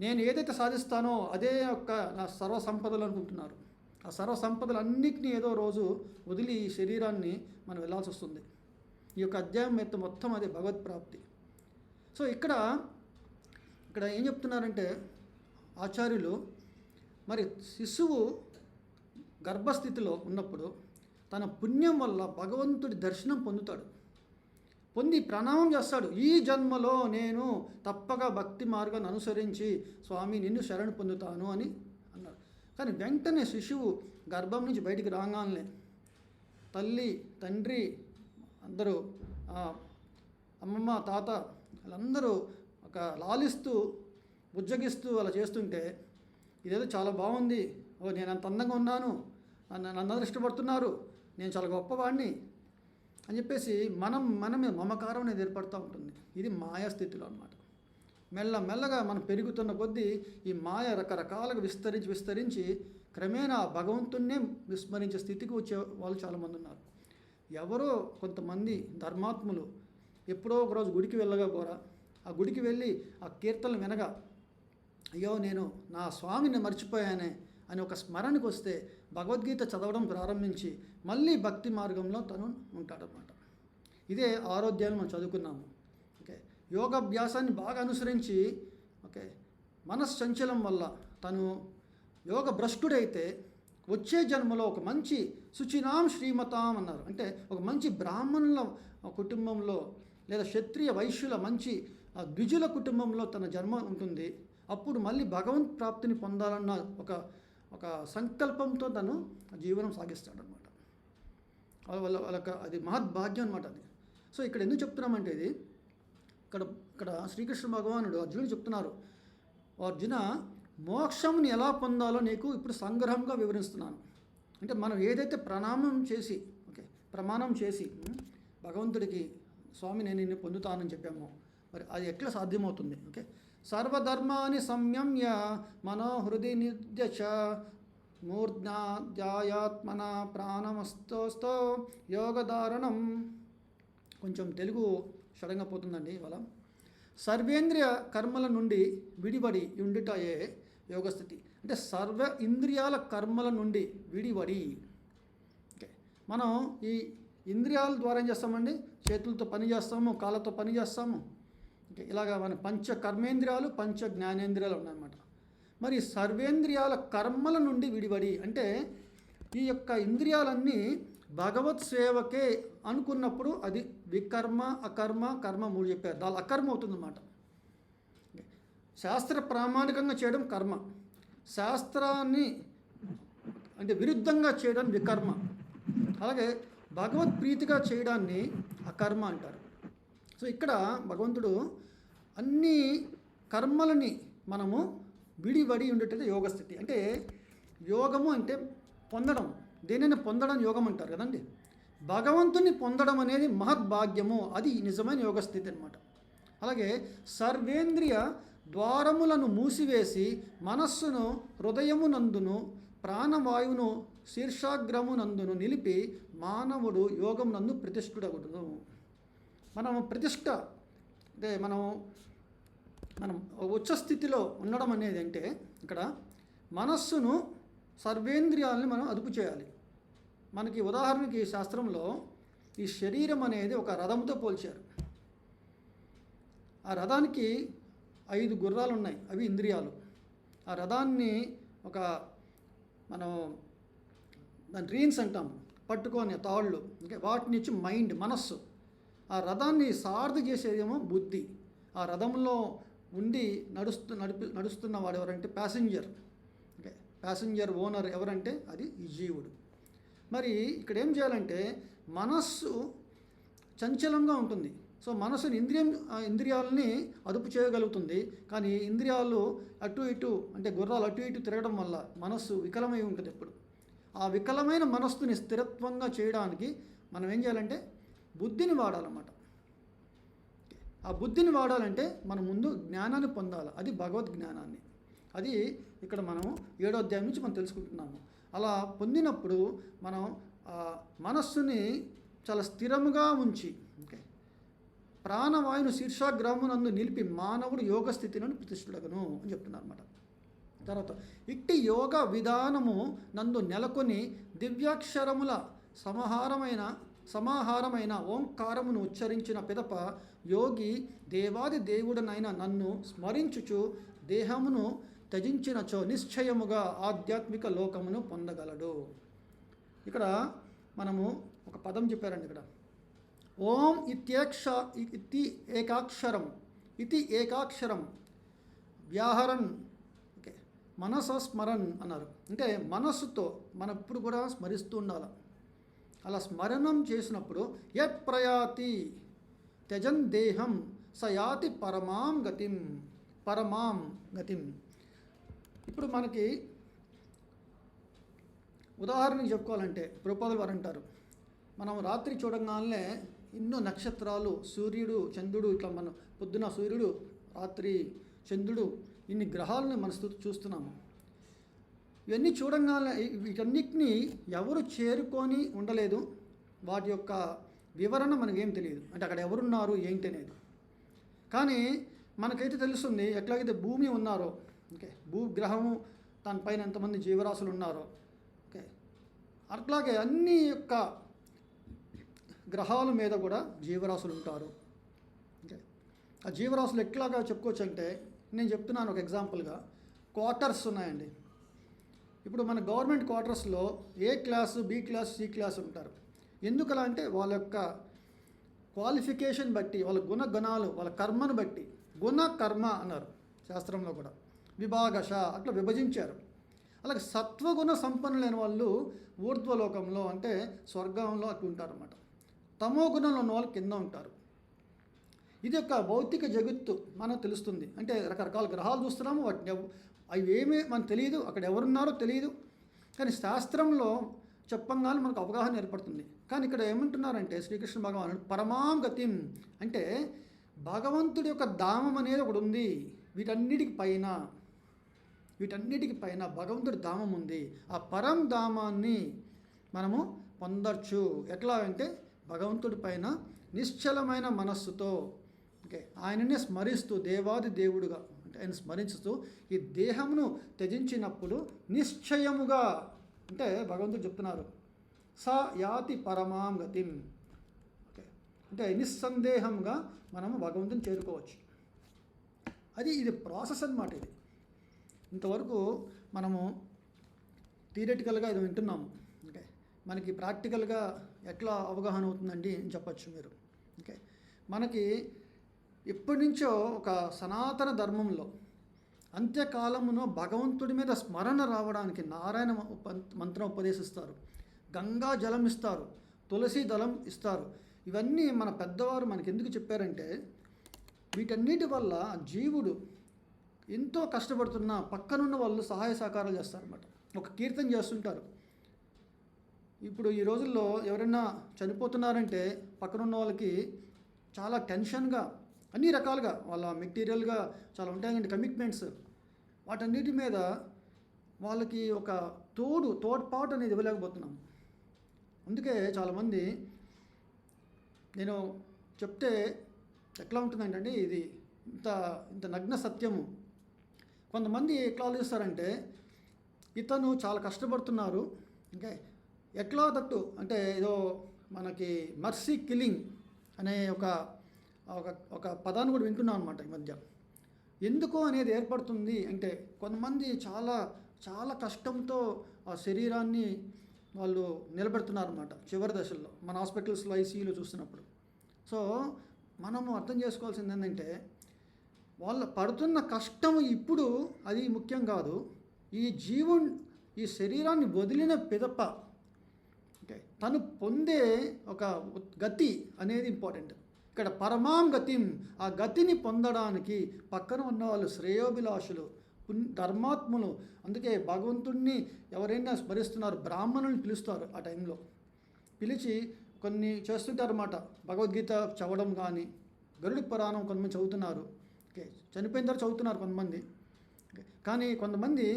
నేను ఏదైతే సాధిస్తానో అదే నా సర్వ సంపదలు అనుకుంటున్నారు. ఆ సర్వ సంపదలన్నింటినీ ఏదో రోజు వదిలి ఈ శరీరాన్ని మనం వెళ్ళాల్సి వస్తుంది. ఈ యొక్క అధ్యాయం మొత్తం అదే భగవత్ ప్రాప్తి. సో ఇక్కడ ఏం చెప్తున్నారంటే ఆచార్యులు, మరి శిశువు గర్భస్థితిలో ఉన్నప్పుడు తన పుణ్యం వల్ల భగవంతుడి దర్శనం పొందుతాడు, పొంది ప్రణామం చేస్తాడు, ఈ జన్మలో నేను తప్పక భక్తి మార్గాన్ని అనుసరించి స్వామి నిన్ను శరణు పొందుతాను అని అన్నాడు. కానీ వెంటనే శిశువు గర్భం నుంచి బయటికి రాగానే తల్లి తండ్రి అందరూ అమ్మమ్మ తాత వాళ్ళందరూ ఒక లాలిస్తూ బుజ్జగిస్తూ అలా చేస్తుంటే ఇదేదో చాలా బాగుంది, ఓ నేను అంత అందంగా ఉన్నాను, నన్ను అందరూ ఇష్టపడుతున్నారు, నేను చాలా గొప్పవాడిని అని చెప్పేసి మనమే మమకారం అనేది ఏర్పడుతూ ఉంటుంది. ఇది మాయా స్థితిలో అన్నమాట. మెల్లగా మనం పెరుగుతున్న కొద్దీ ఈ మాయ రకరకాలుగా విస్తరించి క్రమేణా భగవంతున్నే విస్మరించే స్థితికి వచ్చే వాళ్ళు చాలామంది ఉన్నారు. ఎవరో కొంతమంది ధర్మాత్ములు ఎప్పుడో ఒకరోజు గుడికి వెళ్ళగా కూడా ఆ గుడికి వెళ్ళి ఆ కీర్తనలు వినగా అయ్యో నేను నా స్వామిని మర్చిపోయానే అని ఒక స్మరణకు వస్తే భగవద్గీత చదవడం ప్రారంభించి మళ్ళీ భక్తి మార్గంలో తను ఉంటాడనమాట. ఇదే ఆరోగ్యాన్ని మనం చదువుకున్నాము. ఓకే, యోగాభ్యాసాన్ని బాగా అనుసరించి ఓకే మనశ్చంచలం వల్ల తను యోగ భ్రష్టుడైతే వచ్చే జన్మలో ఒక మంచి శుచినాం శ్రీమతాం అన్నారు. అంటే ఒక మంచి బ్రాహ్మణుల కుటుంబంలో లేదా క్షత్రియ వైశ్యుల మంచి ద్విజుల కుటుంబంలో తన జన్మ ఉంటుంది. అప్పుడు మళ్ళీ భగవంత్ ప్రాప్తిని పొందాలన్న ఒక సంకల్పంతో తను జీవనం సాగిస్తాడనమాట. వాళ్ళకి అది మహద్భాగ్యం అనమాట అది. సో ఇక్కడ ఎందుకు చెప్తున్నామంటే ఇది ఇక్కడ శ్రీకృష్ణ భగవానుడు అర్జునుడు చెప్తున్నారు, అర్జున మోక్షంని ఎలా పొందాలో నీకు ఇప్పుడు సంగ్రహంగా వివరిస్తున్నాను. అంటే మనం ఏదైతే ప్రమాణం చేసి భగవంతుడికి స్వామి నేను నిన్ను పొందుతానని చెప్పామో మరి అది ఎట్లా సాధ్యమవుతుంది? ఓకే, సర్వధర్మాన్ని సంయమ్య మనోహృది నిర్దశ మూర్ధ్యాత్మన ప్రాణమస్తోస్తో యోగధారణం. కొంచెం తెలుగు సడన్గా పోతుందండి ఇవాళ. సర్వేంద్రియ కర్మల నుండి విడివడి ఉండుటయే యోగస్థితి. అంటే సర్వ ఇంద్రియాల కర్మల నుండి విడివడి. ఓకే, మనం ఈ ఇంద్రియాల ద్వారా ఏం చేస్తామండి? చేతులతో పని చేస్తాము, కాళ్ళతో పని చేస్తాము. ఓకే, ఇలాగా మన పంచ కర్మేంద్రియాలు పంచ జ్ఞానేంద్రియాలు ఉన్నాయన్నమాట. మరి సర్వేంద్రియాల కర్మల నుండి విడివడి అంటే ఈ యొక్క ఇంద్రియాలన్నీ భగవత్ సేవకే అనుకున్నప్పుడు అది వికర్మ అకర్మ కర్మ 3 చెప్పారు. దాని అకర్మ అవుతుందన్నమాట. శాస్త్ర ప్రామాణికంగా చేయడం కర్మ, శాస్త్రాన్ని అంటే విరుద్ధంగా చేయడం వికర్మ, అలాగే భగవత్ ప్రీతిగా చేయడాన్ని అకర్మ అంటారు. సో ఇక్కడ భగవంతుడు అన్ని కర్మలని మనము విడివడి ఉండేటది యోగస్థితి. అంటే యోగము అంటే పొందడం, దేనిని పొందడం యోగం అంటారు కదండి. భగవంతుని పొందడం అనేది మహద్భాగ్యము, అది నిజమైన యోగస్థితి అనమాట. అలాగే సర్వేంద్రియ ద్వారములను మూసివేసి మనస్సును హృదయమునందును ప్రాణవాయువును శీర్షాగ్రమునందును నిలిపి మానవుడు యోగం నందు ప్రతిష్ఠుడగుడును. మనము ప్రతిష్ట అంటే మనం ఉచ్చస్థితిలో ఉండడం అనేది అంటే ఇక్కడ మనస్సును సర్వేంద్రియాలని మనం అదుపు చేయాలి. మనకి ఉదాహరణకి శాస్త్రంలో ఈ శరీరం అనేది ఒక రథంతో పోల్చారు. ఆ రథానికి 5 గుర్రాలు ఉన్నాయి, అవి ఇంద్రియాలు. ఆ రథాన్ని మనం దాని రీన్స్ అంటాము. పట్టుకొని తాళ్ళు, ఓకే, వాటిని ఇచ్చి మైండ్, మనస్సు. ఆ రథాన్ని సారథి చేసేదేమో బుద్ధి. ఆ రథంలో ఉండి నడుస్తున్న వాడు ఎవరంటే ప్యాసింజర్. ఓకే, ప్యాసింజర్ ఓనర్ ఎవరంటే అది ఈ జీవుడు. మరి ఇక్కడ ఏం చేయాలంటే మనస్సు చంచలంగా ఉంటుంది. సో మనసుని ఇంద్రియాలని అదుపు చేయగలుగుతుంది. కానీ ఇంద్రియాలు అటు ఇటు అంటే గుర్రాలు అటు ఇటు తిరగడం వల్ల మనస్సు వికలమై ఉంటుంది ఎప్పుడు. ఆ వికలమైన మనస్సుని స్థిరత్వంగా చేయడానికి మనం ఏం చేయాలంటే బుద్ధిని వాడాలన్నమాట. ఆ బుద్ధిని వాడాలంటే మనం ముందు జ్ఞానాన్ని పొందాలి. అది భగవద్ జ్ఞానాన్ని. అది ఇక్కడ మనం 7వ అధ్యాయం నుంచి మనం తెలుసుకుంటున్నాము. అలా పొందినప్పుడు మనం మనస్సుని చాలా స్థిరముగా ఉంచి, ఓకే, ప్రాణవాయువును శీర్షాగ్రహమునందు నిలిపి మానవుడు యోగ స్థితిని ప్రతిష్ఠుడగను అని చెప్తున్నారు అన్నమాట. తర్వాత ఇట్టి యోగ విధానము నందు నెలకొని దివ్యాక్షరముల సమాహారమైన ఓంకారమును ఉచ్చరించిన పిదప యోగి దేవాది దేవుడనైన నన్ను స్మరించుచు దేహమును త్యజించినచో నిశ్చయముగా ఆధ్యాత్మిక లోకమును పొందగలడు. ఇక్కడ మనము ఒక పదం చెప్పారండి. ఇక్కడ ఓం ఇతి ఏకాక్షరం వ్యాహరన్, ఓకే, మనస స్మరన్ అన్నారు. అంటే మనస్సుతో మనం ఎప్పుడు కూడా స్మరిస్తూ ఉండాలి. అలా స్మరణం చేసినప్పుడు యత్ ప్రయాతి త్యజన్ దేహం సయాతి పరమాం గతిం. ఇప్పుడు మనకి ఉదాహరణకి చెప్పుకోవాలంటే ప్రభుపాదులు వారు అంటారు, మనం రాత్రి చూడగానే ఎన్నో నక్షత్రాలు, సూర్యుడు, చంద్రుడు, ఇట్లా మనం పొద్దున సూర్యుడు, రాత్రి చంద్రుడు, ఇన్ని గ్రహాలను మనం చూస్తున్నాము. ఇవన్నీ చూడంగానే వీటన్నిటిని ఎవరు చేరుకొని ఉండలేదు. వాటి యొక్క వివరణ మనకేం తెలియదు. అంటే అక్కడ ఎవరున్నారు ఏంటి అనేది. కానీ మనకైతే తెలుస్తుంది ఎట్లాగైతే భూమి ఉన్నారో, ఓకే, భూగ్రహము దానిపైన ఎంతమంది జీవరాశులు ఉన్నారో, ఓకే, అట్లాగే అన్ని యొక్క గ్రహాల మీద కూడా జీవరాశులు ఉంటారు. ఓకే, ఆ జీవరాశులు ఎట్లాగా చెప్పుకోవచ్చు అంటే నేను చెప్తున్నాను ఒక ఎగ్జాంపుల్గా. క్వార్టర్స్ ఉన్నాయండి. ఇప్పుడు మన గవర్నమెంట్ క్వార్టర్స్లో A class, B class, C class ఉంటారు. ఎందుకలా అంటే వాళ్ళ యొక్క క్వాలిఫికేషన్ బట్టి, వాళ్ళ గుణగణాలు, వాళ్ళ కర్మను బట్టి, గుణ కర్మ అన్నారు శాస్త్రంలో కూడా, విభాగశ అట్లా విభజించారు. అలాగే సత్వగుణ సంపన్నులైన వాళ్ళు ఊర్ధ్వలోకంలో అంటే స్వర్గంలో అట్లా ఉంటారన్నమాట. తమో గుణంలో ఉన్న వాళ్ళు కింద ఉంటారు. ఇది యొక్క భౌతిక జగత్తు మనకు తెలుస్తుంది. అంటే రకరకాల గ్రహాలు చూస్తున్నాము, వాటిని అవి ఏమీ మనకు తెలియదు, అక్కడ ఎవరున్నారో తెలియదు. కానీ శాస్త్రంలో చెప్పంగానే మనకు అవగాహన ఏర్పడుతుంది. కానీ ఇక్కడ ఏమంటున్నారంటే శ్రీకృష్ణ భగవానుడు పరమాం గతిం అంటే భగవంతుడి యొక్క ధామం అనేది ఒకటి ఉంది. వీటన్నిటికి పైన భగవంతుడి ధామం ఉంది. ఆ పరం ధామాన్ని మనము పొందొచ్చు. ఎట్లా అంటే భగవంతుడి పైన నిశ్చలమైన మనస్సుతో, ఓకే, ఆయననే స్మరిస్తూ దేవాది దేవుడుగా అంటే ఆయన స్మరించుతూ ఈ దేహమును త్యజించినప్పుడు నిశ్చయముగా అంటే భగవంతుడు చెప్తున్నారు స యాతి పరమాం గతిం. ఓకే, అంటే నిస్సందేహంగా మనము భగవంతుని చేరుకోవచ్చు. ఇది ప్రాసెస్ అన్నమాట. ఇది ఇంతవరకు మనము థియరిటికల్గా ఇది వింటున్నాము. ఓకే, మనకి ప్రాక్టికల్గా ఎట్లా అవగాహన అవుతుందండి అని చెప్పచ్చు మీరు. ఓకే, మనకి ఎప్పటి నుంచో ఒక సనాతన ధర్మంలో అంత్యకాలమును భగవంతుడి మీద స్మరణ రావడానికి నారాయణ మంత్రం ఉపదేశిస్తారు, గంగా జలం ఇస్తారు, తులసి దళం ఇస్తారు. ఇవన్నీ మన పెద్దవారు మనకి ఎందుకు చెప్పారంటే వీటన్నిటి వల్ల జీవుడు ఎంతో కష్టపడుతున్న పక్కనున్న వాళ్ళు సహాయ సహకారాలు చేస్తారన్నమాట. ఒక కీర్తన చేస్తుంటారు. ఇప్పుడు ఈ రోజుల్లో ఎవరైనా చనిపోతున్నారంటే పక్కనున్న వాళ్ళకి చాలా టెన్షన్గా అన్ని రకాలుగా వాళ్ళ మెటీరియల్గా చాలా ఉంటాయండి కమిట్మెంట్స్. వాటన్నిటి మీద వాళ్ళకి ఒక తోడ్పాటు అనేది ఇవ్వలేకపోతున్నాం. అందుకే చాలామంది నేను చెప్తే ఎట్లా ఉంటుందంటే ఇది ఇంత నగ్న సత్యము. కొంతమంది ఎట్లా ఆలోచిస్తారంటే ఇతను చాలా కష్టపడుతున్నారు, ఓకే, ఎట్లా తట్టు అంటే ఏదో మనకి మర్సీ కిల్లింగ్ అనే ఒక పదాన్ని కూడా వింటున్నాం అనమాట ఈ మధ్య. ఎందుకు అనేది ఏర్పడుతుంది అంటే కొంతమంది చాలా చాలా కష్టంతో ఆ శరీరాన్ని వాళ్ళు నిలబెడుతున్నారు అన్నమాట చివరి దశల్లో మన హాస్పిటల్స్లో ఐసీయూలో చూస్తున్నప్పుడు. సో మనము అర్థం చేసుకోవాల్సింది ఏంటంటే వాళ్ళు పడుతున్న కష్టం ఇప్పుడు అది ముఖ్యం కాదు. ఈ శరీరాన్ని వదిలిన పిదప ఓకే తను పొందే ఒక గతి అనేది ఇంపార్టెంట్. ఇక్కడ పరమాం గతిం, ఆ గతిని పొందడానికి పక్కన ఉన్న వాళ్ళు శ్రేయోభిలాషులు, ధర్మాత్ములు. అందుకే భగవంతుణ్ణి ఎవరైనా స్మరిస్తున్నారు, బ్రాహ్మణుల్ని పిలుస్తారు. ఆ టైంలో పిలిచి కొన్ని చేస్తుంటారన్నమాట. భగవద్గీత చదవడం కానీ, గరుడ పురాణం కొంతమంది చదువుతున్నారు. ఓకే చనిపోయిన తర్వాత చదువుతున్నారు కొంతమంది. కానీ కొంతమంది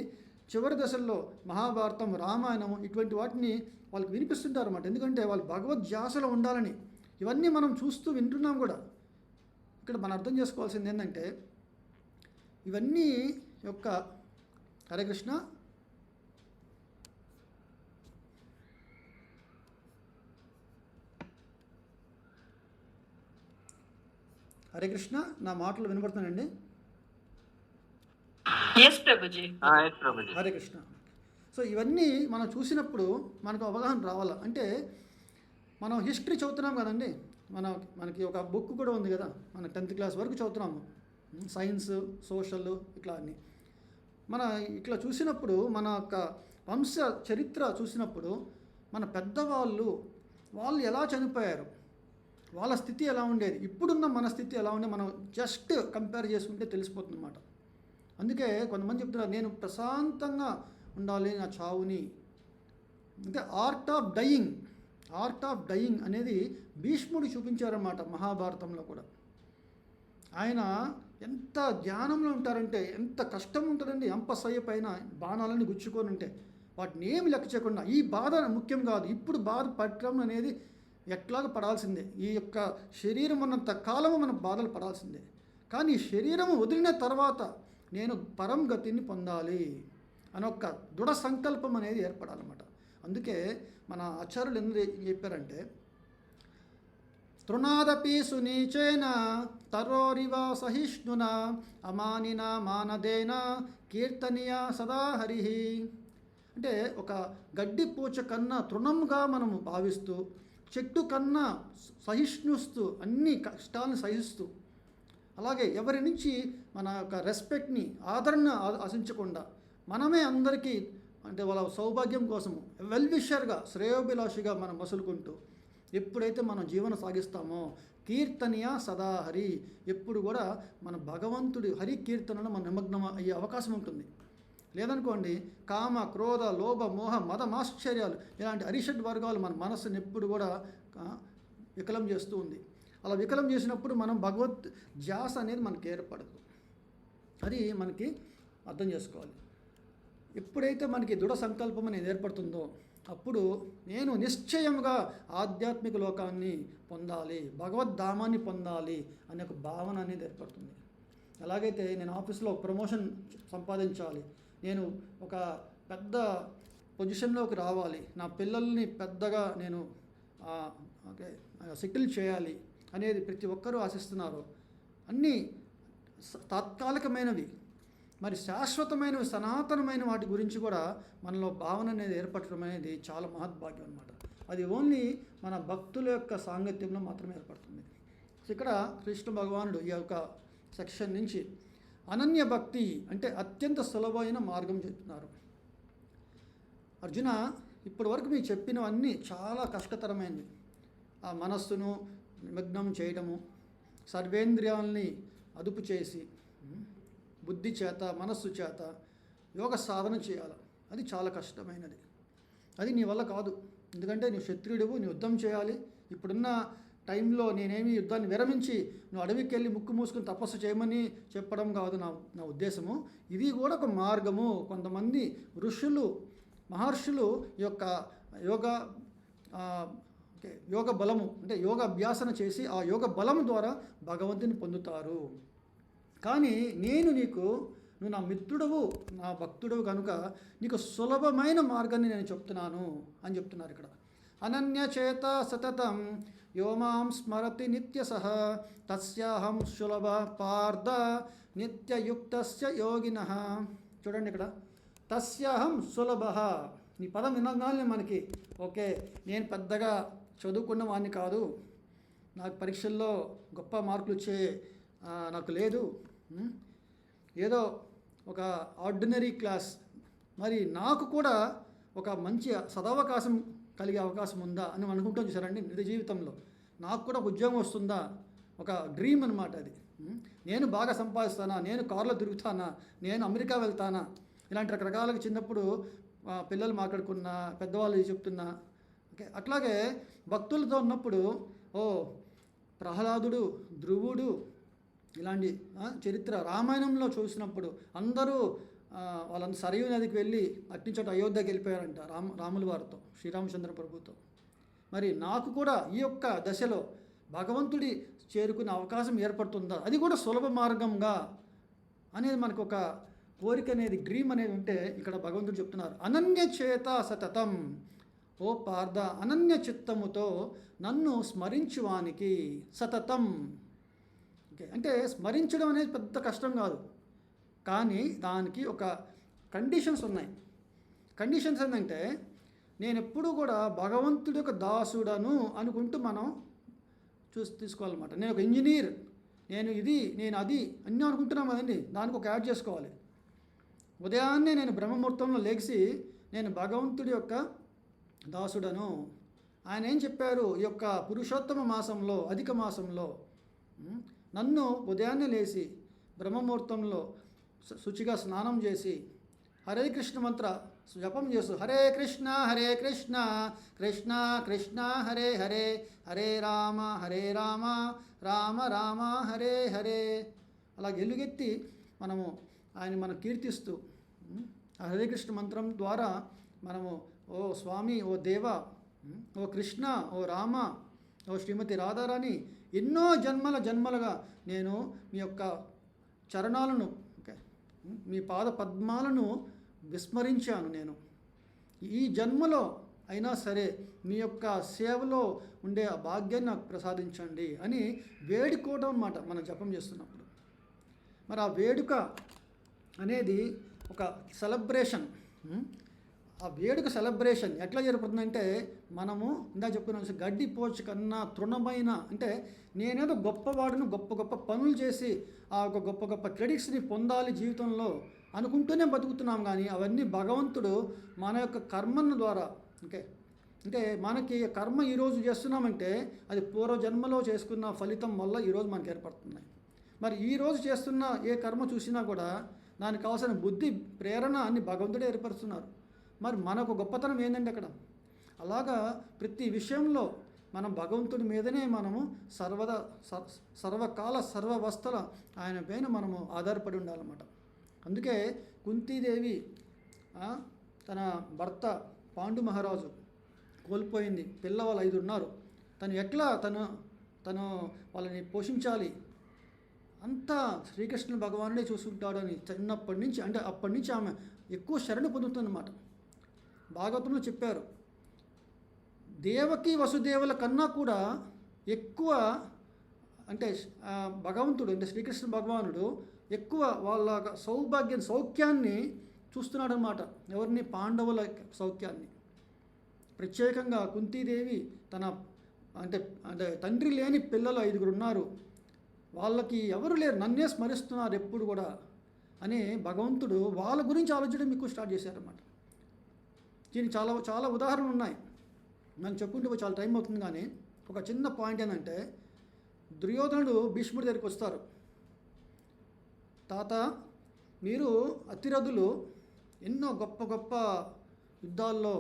చివరి దశల్లో మహాభారతం, రామాయణం ఇటువంటి వాటిని వాళ్ళకి వినిపిస్తుంటారు అన్నమాట. ఎందుకంటే వాళ్ళు భగవద్ధ్యాసలో ఉండాలని. ఇవన్నీ మనం చూస్తూ వింటున్నాం కూడా. ఇక్కడ మనం అర్థం చేసుకోవాల్సింది ఏంటంటే ఇవన్నీ యొక్క హరే కృష్ణ హరే కృష్ణ, నా మాటలు వినపడుతున్నానండి? హరే కృష్ణ. సో ఇవన్నీ మనం చూసినప్పుడు మనకు అవగాహన రావాలా. అంటే మనం హిస్టరీ చదువుతున్నాం కదండి. మనకి ఒక బుక్ కూడా ఉంది కదా, మన 10th క్లాస్ వరకు చదువుతున్నాము, సైన్స్, సోషల్ ఇట్లా అన్నీ. మన ఇట్లా చూసినప్పుడు మన యొక్క వంశ చరిత్ర చూసినప్పుడు మన పెద్దవాళ్ళు ఎలా చనిపోయారు, వాళ్ళ స్థితి ఎలా ఉండేది, ఇప్పుడున్న మన స్థితి ఎలా ఉండే మనం జస్ట్ కంపేర్ చేసుకుంటే తెలిసిపోతుంది అన్నమాట. అందుకే కొంతమంది చెప్తున్నారు నేను ప్రశాంతంగా ఉండాలి నా చావుని. అంటే ఆర్ట్ ఆఫ్ డయింగ్ అనేది భీష్ముడు చూపించారన్నమాట మహాభారతంలో కూడా. ఆయన ఎంత ధ్యానంలో ఉంటారంటే ఎంత కష్టం ఉంటుందండి. అంపశయ్య పైన బాణాలని గుచ్చుకొని ఉంటే వాటిని ఏమి లెక్క చేయకుండా, ఈ బాధ ముఖ్యం కాదు, ఇప్పుడు బాధ పడటం అనేది ఎట్లాగ పడాల్సిందే. ఈ యొక్క శరీరం ఉన్నంత కాలము మనం బాధలు పడాల్సిందే. కానీ శరీరం వదిలిన తర్వాత నేను పరం గతిని పొందాలి అని ఒక దృఢ సంకల్పం అనేది ఏర్పడాలన్నమాట. అందుకే మన ఆచార్యులు ఎందుకు చెప్పారంటే తృణాదపి సునీచేన తరోరివ సహిష్ణున అమానిన మానదేన కీర్తనీయ సదా హరి. అంటే ఒక గడ్డి పూచ కన్నా తృణంగా మనము భావిస్తూ, చెట్టు కన్నా సహిష్ణుస్తూ, అన్ని కష్టాలను సహిస్తూ, అలాగే ఎవరి నుంచి మన యొక్క రెస్పెక్ట్ని, ఆదరణ ఆశించకుండా మనమే అందరికీ అంటే వాళ్ళ సౌభాగ్యం కోసము వెల్విషర్గా, శ్రేయోభిలాషిగా మనం మసులుకుంటూ ఎప్పుడైతే మనం జీవన సాగిస్తామో కీర్తనీయ సదా హరి, ఎప్పుడు కూడా మన భగవంతుడి హరి కీర్తనలో మన నిమగ్నం అయ్యే అవకాశం ఉంటుంది. లేదనుకోండి కామ, క్రోధ, లోభ, మోహ, మదమాశ్చర్యాలు ఇలాంటి అరిషడ్ వర్గాలు మన మనస్సుని ఎప్పుడు కూడా వికలం చేస్తూ ఉంది. అలా వికలం చేసినప్పుడు మనం భగవత్ ధ్యాస అనేది మనకి ఏర్పడదు. అది మనకి అర్థం చేసుకోవాలి. ఎప్పుడైతే మనకి దృఢ సంకల్పం అనేది ఏర్పడుతుందో అప్పుడు నేను నిశ్చయంగా ఆధ్యాత్మిక లోకాన్ని పొందాలి, భగవద్ధామాన్ని పొందాలి అనే ఒక భావన అనేది ఏర్పడుతుంది. ఎలాగైతే నేను ఆఫీస్లో ప్రమోషన్ సంపాదించాలి, నేను ఒక పెద్ద పొజిషన్లోకి రావాలి, నా పిల్లల్ని పెద్దగా నేను సెటిల్ చేయాలి అనేది ప్రతి ఒక్కరూ ఆశిస్తున్నారు. అన్నీ తాత్కాలికమైనవి, మరి శాశ్వతమైనవి, సనాతనమైన వాటి గురించి కూడా మనలో భావన అనేది ఏర్పడటం అనేది చాలా మహద్భాగ్యం అన్నమాట. అది ఓన్లీ మన భక్తుల యొక్క సాంగత్యంలో మాత్రమే ఏర్పడుతుంది. ఇక్కడ కృష్ణ భగవానుడు ఈ యొక్క సెక్షన్ నుంచి అనన్య భక్తి అంటే అత్యంత సులభమైన మార్గం చెప్తున్నారు. అర్జున, ఇప్పటి వరకు మీకు చెప్పినవన్నీ చాలా కష్టతరమైనవి. ఆ మనస్సును నిమగ్నం చేయడము, సర్వేంద్రియాలని అదుపు చేసి బుద్ధి చేత, మనస్సు చేత యోగ సాధన చేయాలి. అది చాలా కష్టమైనది. అది నీ వల్ల కాదు. ఎందుకంటే నువ్వు క్షత్రియుడివు, నువ్వు యుద్ధం చేయాలి. ఇప్పుడున్న టైంలో నేనేమి యుద్ధాన్ని విరమించి నువ్వు అడవికి వెళ్ళి ముక్కు మూసుకుని తపస్సు చేయమని చెప్పడం కాదు నా ఉద్దేశము. ఇది కూడా ఒక మార్గము. కొంతమంది ఋషులు, మహర్షులు ఈ యొక్క యోగ బలము అంటే యోగ అభ్యాసన చేసి ఆ యోగ బలము ద్వారా భగవంతుని పొందుతారు. కానీ నువ్వు నా మిత్రుడవు, నా భక్తుడవు కనుక నీకు సులభమైన మార్గాన్ని నేను చెప్తున్నాను అని చెప్తున్నారు ఇక్కడ. అనన్యచేత సతతం యోమాం స్మరతి నిత్యసః తస్యాహం సులభ పార్థ నిత్యయుక్తస్య యోగినః. చూడండి ఇక్కడ తస్యాహం సులభ, ఈ పదం వినగానే మనకి ఓకే, నేను పెద్దగా చదువుకున్న వాడిని కాదు, నాకు పరీక్షల్లో గొప్ప మార్కులు వచ్చే నాకు లేదు, ఏదో ఒక ఆర్డినరీ క్లాస్, మరి నాకు కూడా ఒక మంచి సదవకాశం కలిగే అవకాశం ఉందా అని అనుకుంటాం చూసారండి. నిజ జీవితంలో నాకు కూడా ఒక ఉద్యోగం వస్తుందా, ఒక డ్రీమ్ అనమాట అది. నేను బాగా సంపాదిస్తానా, నేను కారులో తిరుగుతానా, నేను అమెరికా వెళ్తానా, ఇలాంటి రకరకాలుగా చిన్నప్పుడు పిల్లలు మాట్లాడుకున్నా, పెద్దవాళ్ళు చెప్తున్నా. ఓకే, అట్లాగే భక్తులతో ఉన్నప్పుడు ప్రహ్లాదుడు, ధ్రువుడు, ఇలాంటి చరిత్ర రామాయణంలో చూసినప్పుడు అందరూ వాళ్ళంతా సరయూ నదికి వెళ్ళి అట్నుంచోట అయోధ్యకి వెళ్ళిపోయారంట రాముల వారితో, శ్రీరామచంద్ర ప్రభుతో. మరి నాకు కూడా ఈ యొక్క దశలో భగవంతుడి చేరుకునే అవకాశం ఏర్పడుతుందా, అది కూడా సులభ మార్గంగా అనేది మనకు ఒక కోరిక అనేది, డ్రీమ్ అనేది ఉంటే ఇక్కడ భగవంతుడు చెప్తున్నారు, అనన్య చేత సతతం, ఓ పార్థ అనన్య చిత్తముతో నన్ను స్మరించువానికి సతతం. ఓకే, అంటే స్మరించడం అనేది పెద్ద కష్టం కాదు, కానీ దానికి ఒక కండిషన్స్ ఉన్నాయి. కండిషన్స్ ఏంటంటే, నేను ఎప్పుడూ కూడా భగవంతుడి యొక్క దాసుడను అనుకుంటూ మనం తీసుకోవాలన్నమాట. నేను ఒక ఇంజనీర్, నేను ఇది, నేను అది అన్నీ అనుకుంటున్నాం కదండి, దానికి ఒక యాడ్ చేసుకోవాలి. ఉదయాన్నే నేను బ్రహ్మముహూర్తంలో లేచి నేను భగవంతుడి యొక్క దాసుడను. ఆయన ఏం చెప్పారు, ఈ యొక్క పురుషోత్తమ మాసంలో, అధిక మాసంలో నన్ను ఉదయాన్నే లేచి బ్రహ్మముహూర్తంలో శుచిగా స్నానం చేసి హరే కృష్ణ మంత్ర జపం చేస్తూ హరే కృష్ణ కృష్ణ కృష్ణ హరే హరే, హరే రామ రామ రామ హరే హరే, అలా ఎలుగెత్తి మనము మనం కీర్తిస్తూ ఆ హరే కృష్ణ మంత్రం ద్వారా మనము ఓ స్వామి, ఓ దేవ, ఓ కృష్ణ, ఓ రామ, ఓ శ్రీమతి రాధారాణి, ఎన్నో జన్మలుగా నేను మీ యొక్క చరణాలను, మీ పాద పద్మాలను విస్మరించాను. నేను ఈ జన్మలో అయినా సరే మీ యొక్క సేవలో ఉండే ఆ భాగ్యాన్ని నాకు ప్రసాదించండి అని వేడుకోవడం అన్నమాట మనం జపం చేస్తున్నప్పుడు. మరి ఆ వేడుక అనేది ఒక సెలబ్రేషన్. ఆ వేడుక సెలబ్రేషన్ ఎట్లా జరుగుతుందంటే, మనము ఇందా చెప్పుకున్నాం, గడ్డి పోచు కన్నా తృణమైన, అంటే నేనేదో గొప్పవాడును, గొప్ప గొప్ప పనులు చేసి ఆ ఒక గొప్ప గొప్ప క్రెడిట్స్ని పొందాలి జీవితంలో అనుకుంటూనే బతుకుతున్నాం. కానీ అవన్నీ భగవంతుడు మన యొక్క కర్మను ద్వారా, అంటే మనకి కర్మ ఈరోజు చేస్తున్నామంటే అది పూర్వజన్మలో చేసుకున్న ఫలితం వల్ల ఈరోజు మనకు ఏర్పడుతున్నాయి. మరి ఈరోజు చేస్తున్న ఏ కర్మ చూసినా కూడా దానికి కావాల్సిన బుద్ధి, ప్రేరణ అన్ని భగవంతుడే ఏర్పరుస్తున్నారు. మరి మనకు గొప్పతనం ఏంటంటే అక్కడ అలాగా ప్రతి విషయంలో మనం భగవంతుడి మీదనే మనము సర్వకాల సర్వవస్థల ఆయన పైన మనము ఆధారపడి ఉండాలన్నమాట. అందుకే కుంతీదేవి తన భర్త పాండు మహారాజు కోల్పోయింది, పిల్లవాళ్ళు 5 ఉన్నారు, తను ఎట్లా తను వాళ్ళని పోషించాలి, అంతా శ్రీకృష్ణ భగవానుడే చూసుకుంటాడు అని చిన్నప్పటి నుంచి, అంటే అప్పటి నుంచి ఆమె ఎక్కువ శరణు పొందుతుందన్నమాట. భాగవతంలో చెప్పారు, దేవకి వసుదేవుల కన్నా కూడా ఎక్కువ, అంటే భగవంతుడు, అంటే శ్రీకృష్ణ భగవానుడు ఎక్కువ వాళ్ళ సౌఖ్యాన్ని చూస్తున్నాడు అన్నమాట. ఎవరిని? పాండవుల సౌఖ్యాన్ని. ప్రత్యేకంగా కుంతీదేవి తన అంటే తండ్రి లేని పిల్లలు 5 ఉన్నారు, వాళ్ళకి ఎవరు లేరు, నన్నే స్మరిస్తున్నారు ఎప్పుడు కూడా అని భగవంతుడు వాళ్ళ గురించి ఆలోచించడం మీకు స్టార్ట్ చేశారన్నమాట. దీనికి చాలా చాలా ఉదాహరణలు ఉన్నాయి, మనం చెప్పుకుంటే చాలా టైం అవుతుంది. కానీ ఒక చిన్న పాయింట్ ఏంటంటే, దుర్యోధనుడు భీష్ముడి దగ్గరికి వస్తారు, తాత మీరు అతిరథులు ఎన్నో గొప్ప గొప్ప యుద్ధాల్లో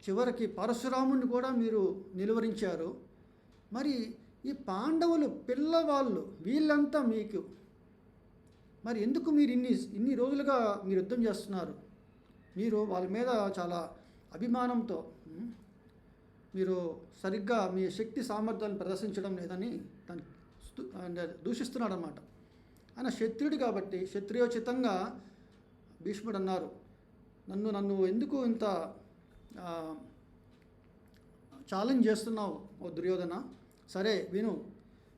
చివరికి పరశురాముడిని కూడా మీరు నిలువరించారు, మరి ఈ పాండవులు పిల్లవాళ్ళు వీళ్ళంతా మీకు మరి ఎందుకు మీరు ఇన్ని రోజులుగా మీరు యుద్ధం చేస్తున్నారు, మీరు వాళ్ళ మీద చాలా అభిమానంతో మీరు సరిగ్గా మీ శక్తి సామర్థ్యాన్ని ప్రదర్శించడం లేదని దాన్ని దూషిస్తున్నాడు అన్నమాట. ఆయన క్షత్రియుడు కాబట్టి క్షత్రియోచితంగా భీష్ముడు అన్నారు, నన్ను ఎందుకు ఇంత ఛాలెంజ్ చేస్తున్నావు ఓ దుర్యోధన, సరే విను,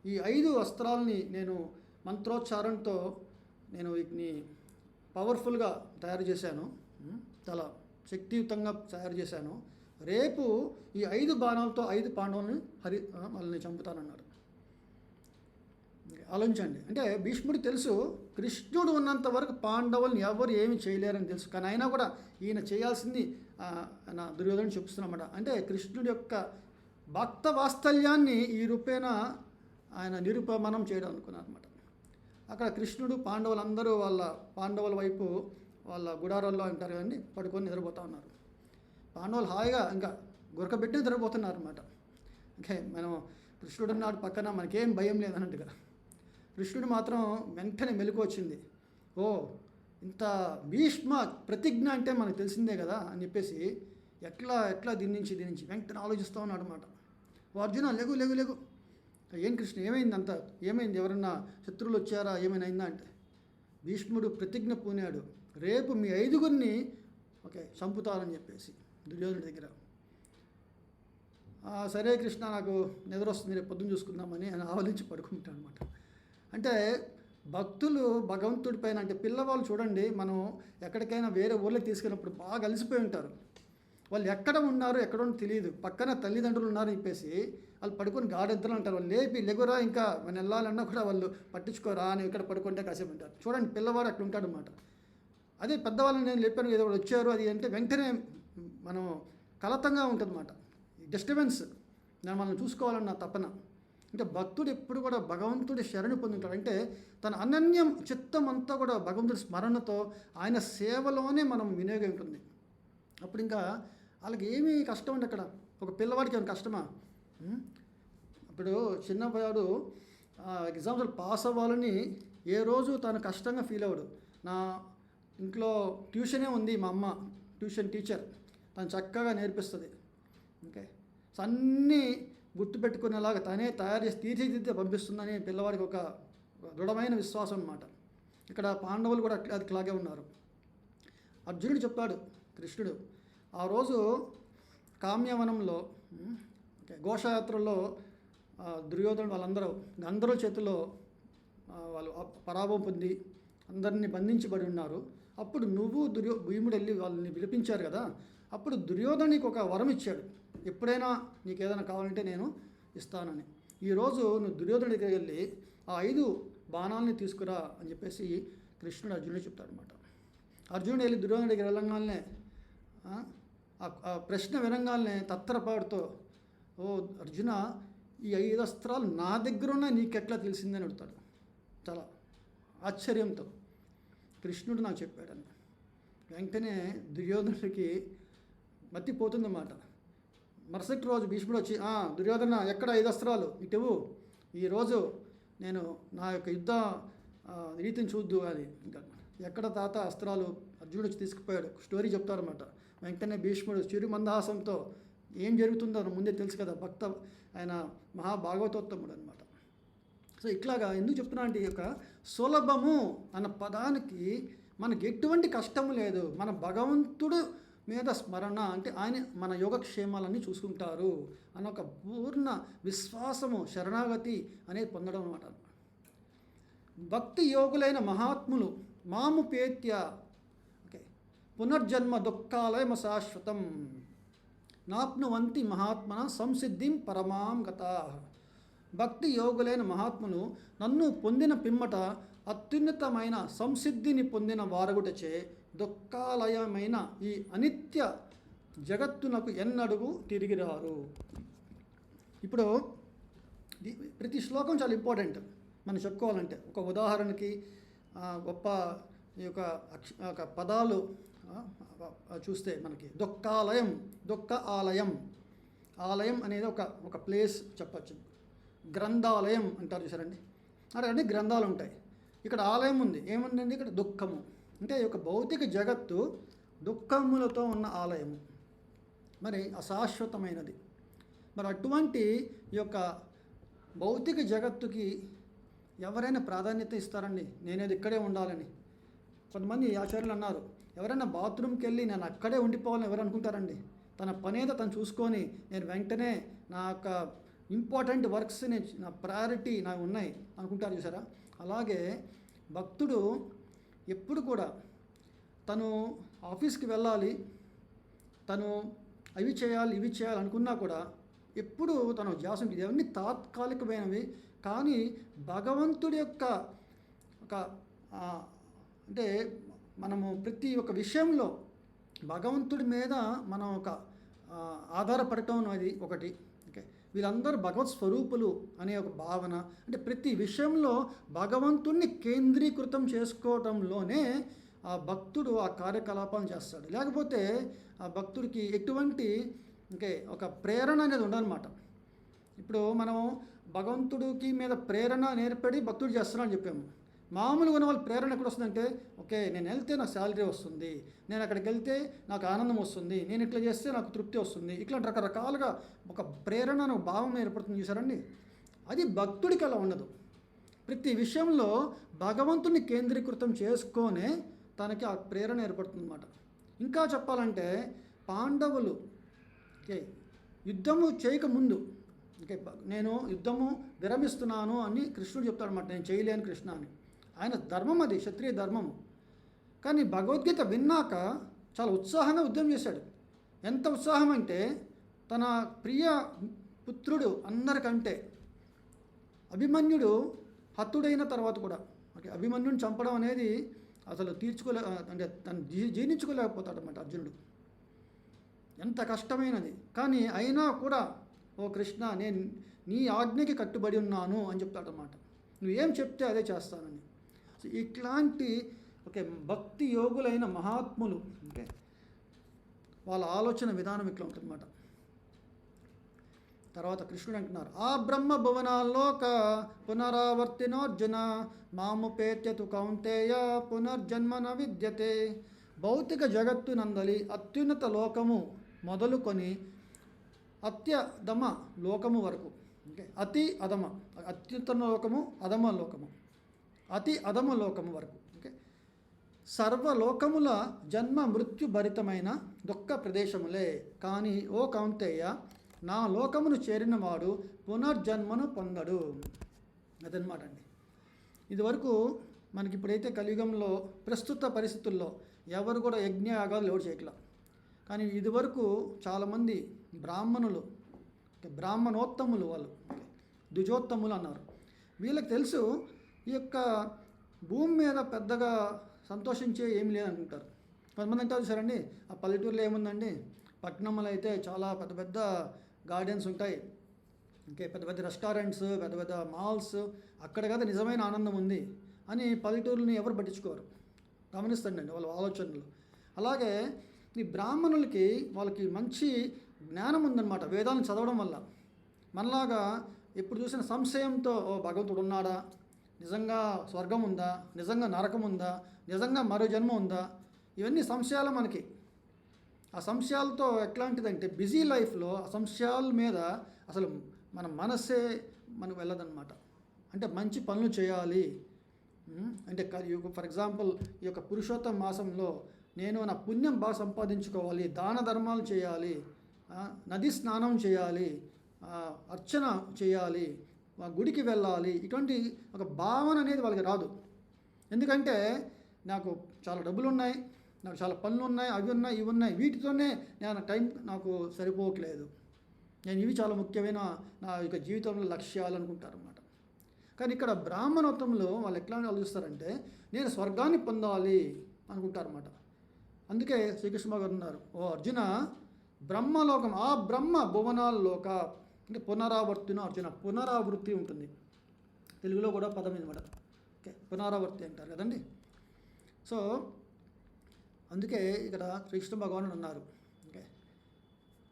ఈ 5 అస్త్రాలని నేను మంత్రోచ్చారణతో నేను వీటిని పవర్ఫుల్గా తయారు చేశాను, చాలా శక్తియుతంగా తయారు చేశాను, రేపు ఈ 5 బాణాలతో 5 పాండవులను వాళ్ళని చంపుతానన్నాడు. ఆలోచించండి. అంటే భీష్ముడికి తెలుసు కృష్ణుడు ఉన్నంత వరకు పాండవులను ఎవరు ఏమి చేయలేరని తెలుసు, కానీ అయినా కూడా ఈయన చేయాల్సింది నా దుర్యోధను చూపిస్తున్నమాట. అంటే కృష్ణుడి యొక్క భక్త వాత్సల్యాన్ని ఈ రూపేణ ఆయన నిరూపమానం చేయడం అనుకున్నారు అనమాట. అక్కడ కృష్ణుడు పాండవులందరూ పాండవుల వైపు వాళ్ళ గుడారాల్లో అంటారు కదండి, పడుకొని నిద్రపోతూ ఉన్నారు. పాండవులు హాయిగా ఇంకా గురకబెట్టి నిద్రపోతున్నారు అనమాట. ఓకే, మనం కృష్ణుడు ఉన్నాడు పక్కన, మనకేం భయం లేదన్నట్టుగా. కృష్ణుడు మాత్రం వెంటనే మెలకు వచ్చింది. ఓ, ఇంత భీష్మ ప్రతిజ్ఞ అంటే మనకు తెలిసిందే కదా అని చెప్పేసి ఎట్లా దీని నుంచి వెంటనే ఆలోచిస్తూ ఉన్నాడు అనమాట. ఓ అర్జున, లెగు లెగు లెగు, ఏం కృష్ణ ఏమైంది అంత, ఏమైంది, ఎవరన్నా శత్రువులు వచ్చారా, ఏమైనా అయిందా అంటే భీష్ముడు ప్రతిజ్ఞ పూనాడు, రేపు మీ 5గురిని చంపుతారని చెప్పేసి దుర్యోధనుడి దగ్గర. సరే కృష్ణ, నాకు నిద్ర వస్తుంది, రేపు పొద్దున్న చూసుకుందామని ఆయన ఆవలించి పడుకుంటాడు అనమాట. అంటే భక్తులు భగవంతుడి పైన, అంటే పిల్లవాళ్ళు చూడండి, మనం ఎక్కడికైనా వేరే ఊళ్ళకి తీసుకెళ్ళినప్పుడు బాగా అలసిపోయి ఉంటారు. వాళ్ళు ఎక్కడ ఉన్నారు ఎక్కడో తెలియదు, పక్కన తల్లిదండ్రులు ఉన్నారని చెప్పేసి వాళ్ళు పడుకొని గాఢెద్దరు అంటారు. వాళ్ళు లేపి లెగురా, ఇంకా మనం వెళ్ళాలన్నా కూడా వాళ్ళు పట్టించుకోరా, అని ఇక్కడ పడుకుంటే కాసేపు ఉంటారు. చూడండి, పిల్లవాడు అట్లా ఉంటాడు అనమాట. అదే పెద్దవాళ్ళని నేను లేపాను, ఏదో వచ్చారు అది అంటే వెంటనే మనం కలతంగా ఉంటుంది అన్నమాట. డిస్టర్బెన్స్, మనం చూసుకోవాలన్న తపన. అంటే భక్తుడు ఎప్పుడు కూడా భగవంతుడి శరణు పొందుతాడు. అంటే తన అనన్యం చిత్తం అంతా కూడా భగవంతుడి స్మరణతో ఆయన సేవలోనే మనం వినియోగం ఉంటుంది. అప్పుడు ఇంకా వాళ్ళకి ఏమీ కష్టం అండి. అక్కడ ఒక పిల్లవాడికి ఏమైనా కష్టమా? ఇప్పుడు చిన్నవాడు ఎగ్జామ్స్లో పాస్ అవ్వాలని ఏ రోజు తను కష్టంగా ఫీల్ అవ్వడు. నా ఇంట్లో ట్యూషనే ఉంది, మా అమ్మ ట్యూషన్ టీచర్, తను చక్కగా నేర్పిస్తుంది. ఓకే, సో అన్నీ గుర్తుపెట్టుకునేలాగా తనే తయారు చేసి తీర్చిదిద్దే పంపిస్తుందని పిల్లవాడికి ఒక దృఢమైన విశ్వాసం అన్నమాట. ఇక్కడ పాండవులు కూడా అట్లాగే ఉన్నారు. అర్జునుడు చెప్పాడు, కృష్ణుడు ఆ రోజు కామ్యవనంలో ఘోషయాత్రలో దుర్యోధనుడు వాళ్ళందరూ గంధర్వుల చేతిలో వాళ్ళు పరాభవం పొంది అందరినీ బంధించబడి ఉన్నారు. అప్పుడు నువ్వు భీముడు వెళ్ళి వాళ్ళని పిలిపించారు కదా, అప్పుడు దుర్యోధనునికి ఒక వరం ఇచ్చాడు, ఎప్పుడైనా నీకు ఏదైనా కావాలంటే నేను ఇస్తానని. ఈరోజు నువ్వు దుర్యోధనుడి దగ్గరికి వెళ్ళి ఆ 5 బాణాలని తీసుకురా అని చెప్పేసి కృష్ణుడు అర్జునుడు చెప్తాడు అనమాట. అర్జునుడు వెళ్ళి దుర్యోధనుడి దగ్గర వెళ్ళంగానే ఆ ప్రశ్న వినంగానే తత్తరపాటుతో, ఓ అర్జున, ఈ 5 అస్త్రాలు నా దగ్గర ఉన్నాయి, నీకెట్లా తెలిసిందని అడుగుతాడు చాలా ఆశ్చర్యంతో. కృష్ణుడు నాకు చెప్పాడని వెంటనే దుర్యోధనుడికి మత్తిపోతుందన్నమాట. మరుసటి రోజు భీష్ముడు వచ్చి, దుర్యోధన ఎక్కడ 5 అస్త్రాలు ఇటువు, ఈరోజు నేను నా యొక్క యుద్ధ రీతిని చూద్దు అని. ఇంకా ఎక్కడ తాత అస్త్రాలు, అర్జునుడు వచ్చి తీసుకుపోయాడు. స్టోరీ చెప్తారన్నమాట. వెంటనే భీష్ముడు చిరు మందహాసంతో, ఏం జరుగుతుందో ముందే తెలుసు కదా, ఆయన మహాభాగవతోత్తముడు అనమాట. సో ఇట్లాగా ఎందుకు చెప్తున్నా అంటే, ఈ యొక్క సులభము అన్న పదానికి మనకి ఎటువంటి కష్టము లేదు. మన భగవంతుడు మీద స్మరణ అంటే ఆయన మన యోగక్షేమాలన్నీ చూసుకుంటారు అన్న ఒక పూర్ణ విశ్వాసము, శరణాగతి అనేది పొందడం అనమాట. భక్తి యోగులైన మహాత్ములు మాముపేత్య పునర్జన్మ దుఃఖాలయమ శాశ్వతం నాప్నువంతి మహాత్మన సంసిద్ధిం పరమాం గతా. భక్తి యోగులైన మహాత్ములు నన్ను పొందిన పిమ్మట అత్యున్నతమైన సంసిద్ధిని పొందిన వారగుటచే దుఃఖాలయమైన ఈ అనిత్య జగత్తునకు ఎన్నడుగు తిరిగిరారు. ఇప్పుడు ప్రతి శ్లోకం చాలా ఇంపార్టెంట్ మనం చెప్పుకోవాలంటే. ఒక ఉదాహరణకి గొప్ప ఈ యొక్క పదాలు చూస్తే మనకి దుఃఖాలయం, దుఃఖ ఆలయం, ఆలయం అనేది ఒక ప్లేస్ చెప్పచ్చు. గ్రంథాలయం అంటారు చూసారండి, అన్ని గ్రంథాలు ఉంటాయి. ఇక్కడ ఆలయం ఉంది, ఏముందండి ఇక్కడ దుఃఖము, అంటే ఈ యొక్క భౌతిక జగత్తు దుఃఖములతో ఉన్న ఆలయము, మరి అశాశ్వతమైనది. మరి అటువంటి ఈ యొక్క భౌతిక జగత్తుకి ఎవరైనా ప్రాధాన్యత ఇస్తారండి? నేనేది ఇక్కడే ఉండాలని. కొంతమంది ఆచార్యులు అన్నారు, ఎవరైనా బాత్రూమ్కి వెళ్ళి నేను అక్కడే ఉండిపోవాలని ఎవరు అనుకుంటారండి? తన పనేదో తను చూసుకొని నేను వెంటనే నా యొక్క ఇంపార్టెంట్ వర్క్స్, నా ప్రయారిటీ నాకు ఉన్నాయి అనుకుంటారు చూసారా. అలాగే భక్తుడు ఎప్పుడు కూడా తను ఆఫీస్కి వెళ్ళాలి, తను అవి చేయాలి ఇవి చేయాలి అనుకున్నా కూడా ఎప్పుడు తన ధ్యాస ఇవన్నీ తాత్కాలికమైనవి. కానీ భగవంతుడి యొక్క ఒక అంటే మనము ప్రతి ఒక్క విషయంలో భగవంతుడి మీద మనం ఒక ఆధారపడటం అనేది ఒకటి. ఓకే, వీళ్ళందరూ భగవత్ స్వరూపులు అనే ఒక భావన, అంటే ప్రతి విషయంలో భగవంతుణ్ణి కేంద్రీకృతం చేసుకోవడంలోనే ఆ భక్తుడు ఆ కార్యకలాపాలను చేస్తాడు. లేకపోతే ఆ భక్తుడికి ఎటువంటి ఒక ప్రేరణ అనేది ఉండదన్నమాట. ఇప్పుడు మనం భగవంతుడికి మీద ప్రేరణ నేర్పడి భక్తుడు చేస్తున్నాడని చెప్పాము. మామూలుగా ఉన్న వాళ్ళ ప్రేరణ ఎక్కడ వస్తుందంటే, ఓకే నేను వెళ్తే నాకు శాలరీ వస్తుంది, నేను అక్కడికి వెళ్తే నాకు ఆనందం వస్తుంది, నేను ఇట్లా చేస్తే నాకు తృప్తి వస్తుంది, ఇట్లాంటి రకరకాలుగా ఒక ప్రేరణ అనే భావం ఏర్పడుతుంది చూసారండి. అది భక్తుడికి అలా ఉండదు. ప్రతి విషయంలో భగవంతుని కేంద్రీకృతం చేసుకొనే తనకి ఆ ప్రేరణ ఏర్పడుతుంది అన్నమాట. ఇంకా చెప్పాలంటే పాండవులు యుద్ధము చేయకముందు నేను యుద్ధము విరమిస్తున్నాను అని కృష్ణుడు చెప్తాడనమాట. నేను చేయలేను కృష్ణ అని. ఆయన ధర్మం, అది క్షత్రియ ధర్మము. కానీ భగవద్గీత విన్నాక చాలా ఉత్సాహంగా యుద్ధం చేశాడు. ఎంత ఉత్సాహం అంటే తన ప్రియ పుత్రుడు అందరికంటే అభిమన్యుడు హతుడైన తర్వాత కూడా అభిమన్యుని చంపడం అనేది అసలు అంటే తను జీర్ణించుకోలేకపోతాడనమాట అర్జునుడు. ఎంత కష్టమైనది. కానీ అయినా కూడా ఓ కృష్ణ నేను నీ ఆజ్ఞకి కట్టుబడి ఉన్నాను అని చెప్తాడనమాట. నువ్వేం చెప్తే అదే చేస్తానని. సో ఇట్లాంటి భక్తి యోగులైన మహాత్ములు వాళ్ళ ఆలోచన విధానం ఇట్లా ఉంటుందన్నమాట. తర్వాత కృష్ణుడు అంటున్నారు, ఆ బ్రహ్మ భువనాల్లోక పునరావర్తినోర్జున మాముపేత్యతు కౌంతేయ పునర్జన్మన విద్యతే. భౌతిక జగత్తు నందలి అత్యున్నత లోకము మొదలుకొని అత్యధమ లోకము వరకు, అతి అధమ, అత్యుత్తమ లోకము, అధమ లోకము, అతి అధమ లోకము వరకు, సర్వలోకముల జన్మ మృత్యు భరితమైన దుఃఖ ప్రదేశములే. కానీ ఓ కౌంతేయ, నా లోకమును చేరినవాడు పునర్జన్మను పొందడు. అదనమాట అండి. ఇదివరకు మనకి ఇప్పుడైతే కలియుగంలో ప్రస్తుత పరిస్థితుల్లో ఎవరు కూడా యజ్ఞయాగాలు ఎవరు చేయట్లా. కానీ ఇదివరకు చాలామంది బ్రాహ్మణులు, బ్రాహ్మణోత్తములు, వాళ్ళు ద్విజోత్తములు అన్నారు. వీళ్ళకి తెలుసు ఈ యొక్క భూమి మీద పెద్దగా సంతోషించే ఏమి లేదనుకుంటారు. కొంతమంది అంటారు సరండి, ఆ పల్లెటూరులో ఏముందండి, పట్టణంలో అయితే చాలా పెద్ద పెద్ద గార్డెన్స్ ఉంటాయి, పెద్ద పెద్ద రెస్టారెంట్స్, పెద్ద పెద్ద మాల్స్, అక్కడ కదా నిజమైన ఆనందం ఉంది అని పల్లెటూరుని ఎవరు పట్టించుకోరు. గమనిస్తాండి వాళ్ళ ఆలోచనలు. అలాగే ఈ బ్రాహ్మణులకి వాళ్ళకి మంచి జ్ఞానం ఉందన్నమాట వేదాలను చదవడం వల్ల. మనలాగా ఎప్పుడు చూసిన సంశయంతో భగవంతుడు ఉన్నాడా, నిజంగా స్వర్గం ఉందా, నిజంగా నరకం ఉందా, నిజంగా మరో జన్మ ఉందా, ఇవన్నీ సంశయాలు మనకి. ఆ సంశయాలతో ఎట్లాంటిదంటే బిజీ లైఫ్లో ఆ సంశయాల మీద అసలు మన మనస్సే మనకు వెళ్ళదన్నమాట. అంటే మంచి పనులు చేయాలి అంటే ఫర్ ఎగ్జాంపుల్ ఈ యొక్క పురుషోత్తమ మాసంలో నేను నా పుణ్యం బాగా సంపాదించుకోవాలి, దాన ధర్మాలు చేయాలి, నది స్నానం చేయాలి, అర్చన చేయాలి, గుడికి వెళ్ళాలి, ఇటువంటి ఒక భావన అనేది వాళ్ళకి రాదు. ఎందుకంటే నాకు చాలా డబ్బులు ఉన్నాయి, నాకు చాలా పనులు ఉన్నాయి, అవి ఉన్నాయి, ఇవి ఉన్నాయి, వీటితోనే నేను టైం నాకు సరిపోవట్లేదు, నేను ఇవి చాలా ముఖ్యమైన నా యొక్క జీవితంలో లక్ష్యాలు అనుకుంటారన్నమాట. కానీ ఇక్కడ బ్రాహ్మణోత్తంలో వాళ్ళు ఎట్లా ఆలోచిస్తారంటే నేను స్వర్గాన్ని పొందాలి అనుకుంటారన్నమాట. అందుకే శ్రీకృష్ణ భగవాన్ అన్నారు, ఓ అర్జున, బ్రహ్మలోకం, ఆ బ్రహ్మ భువనాల్లోక, అంటే పునరావర్తిన అర్జున, పునరావృత్తి ఉంటుంది తెలుగులో కూడా పదం అనమాట. పునరావృత్తి అంటారు కదండి. సో అందుకే ఇక్కడ శ్రీకృష్ణ భగవానుడు అన్నారు,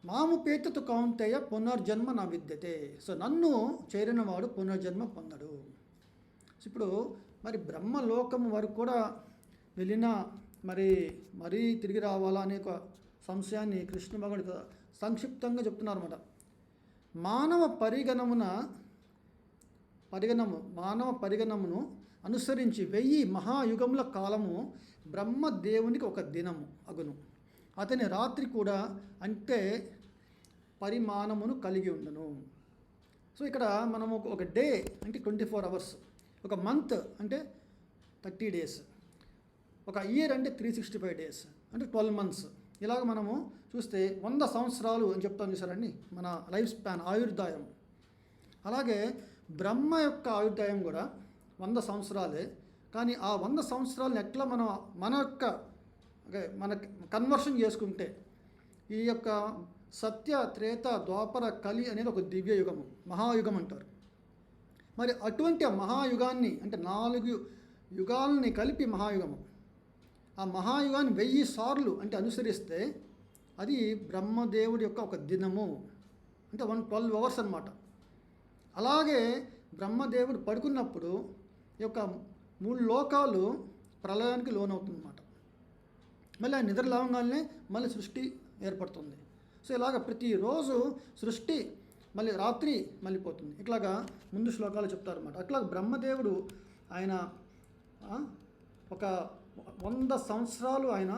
మాము పేతతు కౌంతేయ పునర్జన్మ నా విద్యతే. సో నన్ను చేరినవాడు పునర్జన్మ పొందడు. ఇప్పుడు మరి బ్రహ్మలోకం వరకు కూడా వెళ్ళినా మరీ తిరిగి రావాలా అనే ఒక సంశయాన్ని కృష్ణ భగవానుడు సంక్షిప్తంగా చెప్తున్నారు అన్నమాట. మానవ పరిగణమును అనుసరించి 1000 మహాయుగముల కాలము బ్రహ్మదేవునికి ఒక దినము అగును. అతని రాత్రి కూడా అంటే పరిమాణమును కలిగి ఉండను. సో ఇక్కడ మనము ఒక డే అంటే 24 అవర్స్, ఒక మంత్ అంటే 30 డేస్, ఒక ఇయర్ అంటే 365 డేస్ అంటే 12 మంత్స్, ఇలాగ మనము చూస్తే 100 సంవత్సరాలు అని చెప్తాం చూసారండి, మన లైఫ్ స్పాన్ ఆయుర్దాయం. అలాగే బ్రహ్మ యొక్క ఆయుర్దాయం కూడా 100 సంవత్సరాలే. కానీ ఆ 100 సంవత్సరాలను ఎట్లా మనం మన యొక్క మన కన్వర్షన్ చేసుకుంటే ఈ యొక్క సత్య త్రేత ద్వాపర కలి అనేది ఒక దివ్య యుగము, మహాయుగం అంటారు. మరి అటువంటి ఆ మహాయుగాన్ని అంటే 4 యుగాలని కలిపి మహాయుగము, ఆ మహాయుగాన్ని 1000 సార్లు అంటే అనుసరిస్తే అది బ్రహ్మదేవుడి యొక్క ఒక దినము, అంటే 12 అవర్స్ అన్నమాట. అలాగే బ్రహ్మదేవుడు పడుకున్నప్పుడు ఈ యొక్క 3 లోకాలు ప్రళయానికి లోనవుతుందన్నమాట. మళ్ళీ ఆ నిద్ర లేవగానే మళ్ళీ సృష్టి ఏర్పడుతుంది. సో ఇలాగ ప్రతిరోజు సృష్టి మళ్ళీ రాత్రి మళ్ళీ పోతుంది. ఇట్లాగా ముందు శ్లోకాలు చెప్తారన్నమాట. అట్లా బ్రహ్మదేవుడు ఆయన ఒక 100 సంవత్సరాలు ఆయన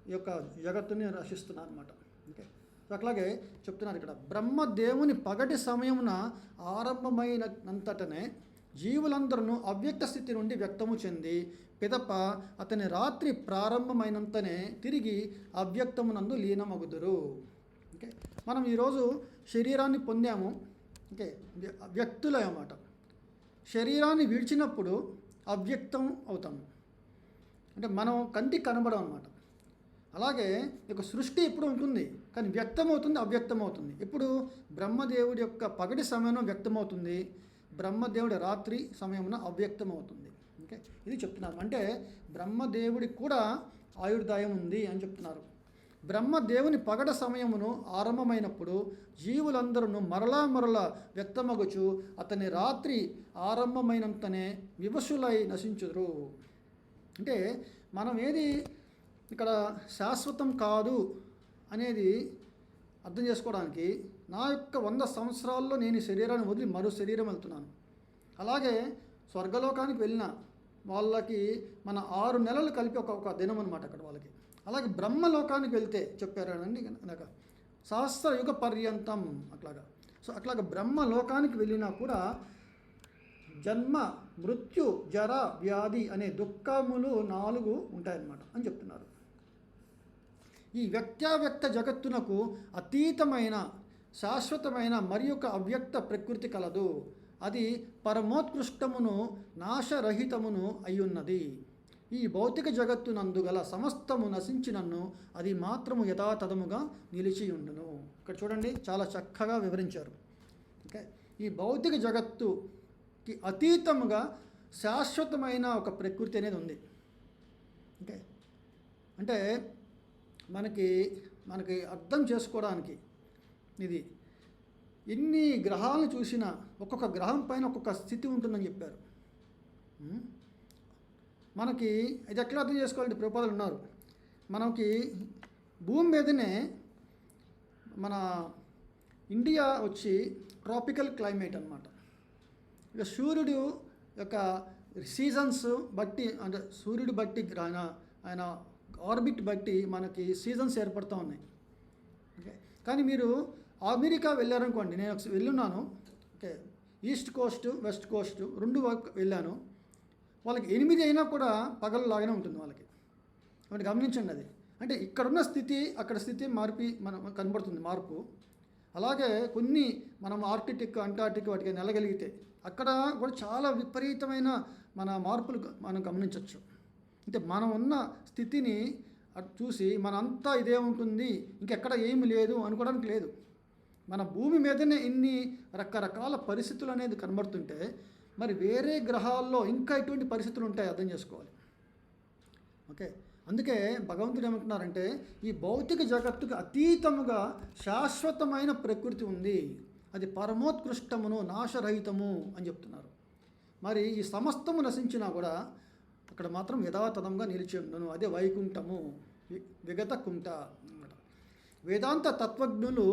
ఈ యొక్క జగత్తుని రక్షిస్తున్నారు అన్నమాట. ఓకే, సో అట్లాగే చెప్తున్నారు ఇక్కడ, బ్రహ్మదేవుని పగటి సమయమున ఆరంభమైనంతటనే జీవులందరూ అవ్యక్త స్థితి నుండి వ్యక్తము చెంది పిదప అతని రాత్రి ప్రారంభమైనంతనే తిరిగి అవ్యక్తమునందు లీనమగుదురు. ఓకే, మనం ఈరోజు శరీరాన్ని పొందాము. ఓకే, వ్యక్తులే అన్నమాట. శరీరాన్ని విడిచినప్పుడు అవ్యక్తం అవుతాము, అంటే మనం కంటికి కనబడం అన్నమాట. అలాగే ఇక సృష్టి ఎప్పుడు ఉంటుంది, కానీ వ్యక్తమవుతుంది, అవ్యక్తమవుతుంది. ఇప్పుడు బ్రహ్మదేవుడి యొక్క పగటి సమయంలో వ్యక్తమవుతుంది, బ్రహ్మదేవుడి రాత్రి సమయమున అవ్యక్తమవుతుంది. ఓకే, ఇది చెప్తున్నారు. అంటే బ్రహ్మదేవుడికి కూడా ఆయుర్దాయం ఉంది అని చెప్తున్నారు. బ్రహ్మదేవుని పగట సమయమును ఆరంభమైనప్పుడు జీవులందరూ మరలా వ్యక్తమగుచు అతని రాత్రి ఆరంభమైనంతనే వివశులై నశించుదురు. అంటే మనం ఏది ఇక్కడ శాశ్వతం కాదు అనేది అర్థం చేసుకోవడానికి, నా యొక్క 100 సంవత్సరాల్లో నేను ఈ శరీరాన్ని వదిలి మరో శరీరం వెళ్తున్నాను. అలాగే స్వర్గలోకానికి వెళ్ళిన వాళ్ళకి మన 6 నెలలు కలిపి ఒక దినం అనమాట అక్కడ వాళ్ళకి. అలాగే బ్రహ్మలోకానికి వెళ్తే చెప్పారండి నాకు సహస్రయుగ పర్యంతం అట్లాగా. సో అట్లాగా బ్రహ్మలోకానికి వెళ్ళినా కూడా జన్మ మృత్యు జర వ్యాధి అనే దుఃఖములు 4 ఉంటాయన్నమాట అని చెప్తున్నారు. ఈ వ్యక్తావ్యక్త జగత్తునకు అతీతమైన శాశ్వతమైన మరి ఒక అవ్యక్త ప్రకృతి కలదు. అది పరమోత్కృష్టమును నాశరహితమును అయ్యున్నది. ఈ భౌతిక జగత్తునందు గల సమస్తము నశించినను అది మాత్రము యథాతథముగా నిలిచి ఉండును. ఇక్కడ చూడండి, చాలా చక్కగా వివరించారు. ఓకే, ఈ భౌతిక జగత్తుకి అతీతముగా శాశ్వతమైన ఒక ప్రకృతి అనేది ఉంది. ఓకే, అంటే మనకి అర్థం చేసుకోవడానికి ఇది ఎన్ని గ్రహాలను చూసినా ఒక్కొక్క గ్రహం పైన ఒక్కొక్క స్థితి ఉంటుందని చెప్పారు. మనకి ఇది ఎట్లా అర్థం చేసుకోవాలంటే ప్రపోజలు ఉన్నారు. మనకి భూమి మీదనే మన ఇండియా వచ్చి ట్రాపికల్ క్లైమేట్ అన్నమాట. ఇక సూర్యుడు యొక్క సీజన్స్ బట్టి, అంటే సూర్యుడు బట్టి ఆయన ఆర్బిట్ బట్టి మనకి సీజన్స్ ఏర్పడుతూ ఉన్నాయి. ఓకే, కానీ మీరు అమెరికా వెళ్ళారనుకోండి, నేను వెళ్ళున్నాను. Okay, east coast west coast 2 వెళ్ళాను. వాళ్ళకి 8 అయినా కూడా పగలు లాగానే ఉంటుంది వాళ్ళకి. కాబట్టి గమనించండి అది. అంటే ఇక్కడున్న స్థితి అక్కడ స్థితి మనం కనబడుతుంది మార్పు. అలాగే కొన్ని మనం ఆర్కిటిక్ అంటార్టిక్ వాటికి నెలగలిగితే అక్కడ కూడా చాలా విపరీతమైన మన మార్పులు మనం గమనించవచ్చు. అంటే మనం ఉన్న స్థితిని చూసి మనంతా ఇదే ఉంటుంది, ఇంకెక్కడ ఏమి లేదు అనుకోవడానికి లేదు. మన భూమి మీదనే ఇన్ని రకరకాల పరిస్థితులు అనేది కనబడుతుంటే మరి వేరే గ్రహాల్లో ఇంకా ఇటువంటి పరిస్థితులు ఉంటాయి, అర్థం చేసుకోవాలి. ఓకే, అందుకే భగవంతుడు ఏమంటున్నారంటే ఈ భౌతిక జగత్తుకు అతీతముగా శాశ్వతమైన ప్రకృతి ఉంది, అది పరమోత్కృష్టమును నాశరహితము అని చెప్తున్నారు. మరి ఈ సమస్తము నశించినా కూడా అక్కడ మాత్రం యథాతథంగా నిలిచి ఉండను, అదే వైకుంఠము, విగత కుంట అన్నమాట. వేదాంత తత్వజ్ఞులు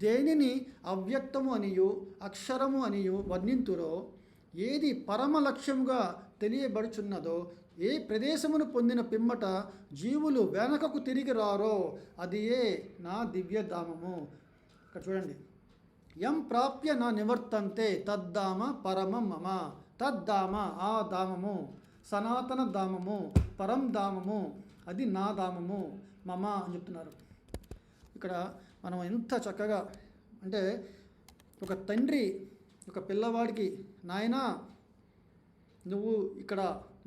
దేనిని అవ్యక్తము అనియు అక్షరము అనియు వర్ణింతురో, ఏది పరమ లక్ష్యముగా తెలియబడుచున్నదో, ఏ ప్రదేశమును పొందిన పిమ్మట జీవులు వెనకకు తిరిగి రారో అది ఏ నా దివ్యధామము. ఇక్కడ చూడండి, యం ప్రాప్య నా నివర్తంతే తద్ధామ పరమం మమ. తద్ధామ ఆ ధామము, సనాతన ధామము, పరం ధామము, అది నా ధామము, మమ అని చెప్తున్నారు. ఇక్కడ మనం ఎంత చక్కగా అంటే ఒక తండ్రి ఒక పిల్లవాడికి, నాయనా నువ్వు ఇక్కడ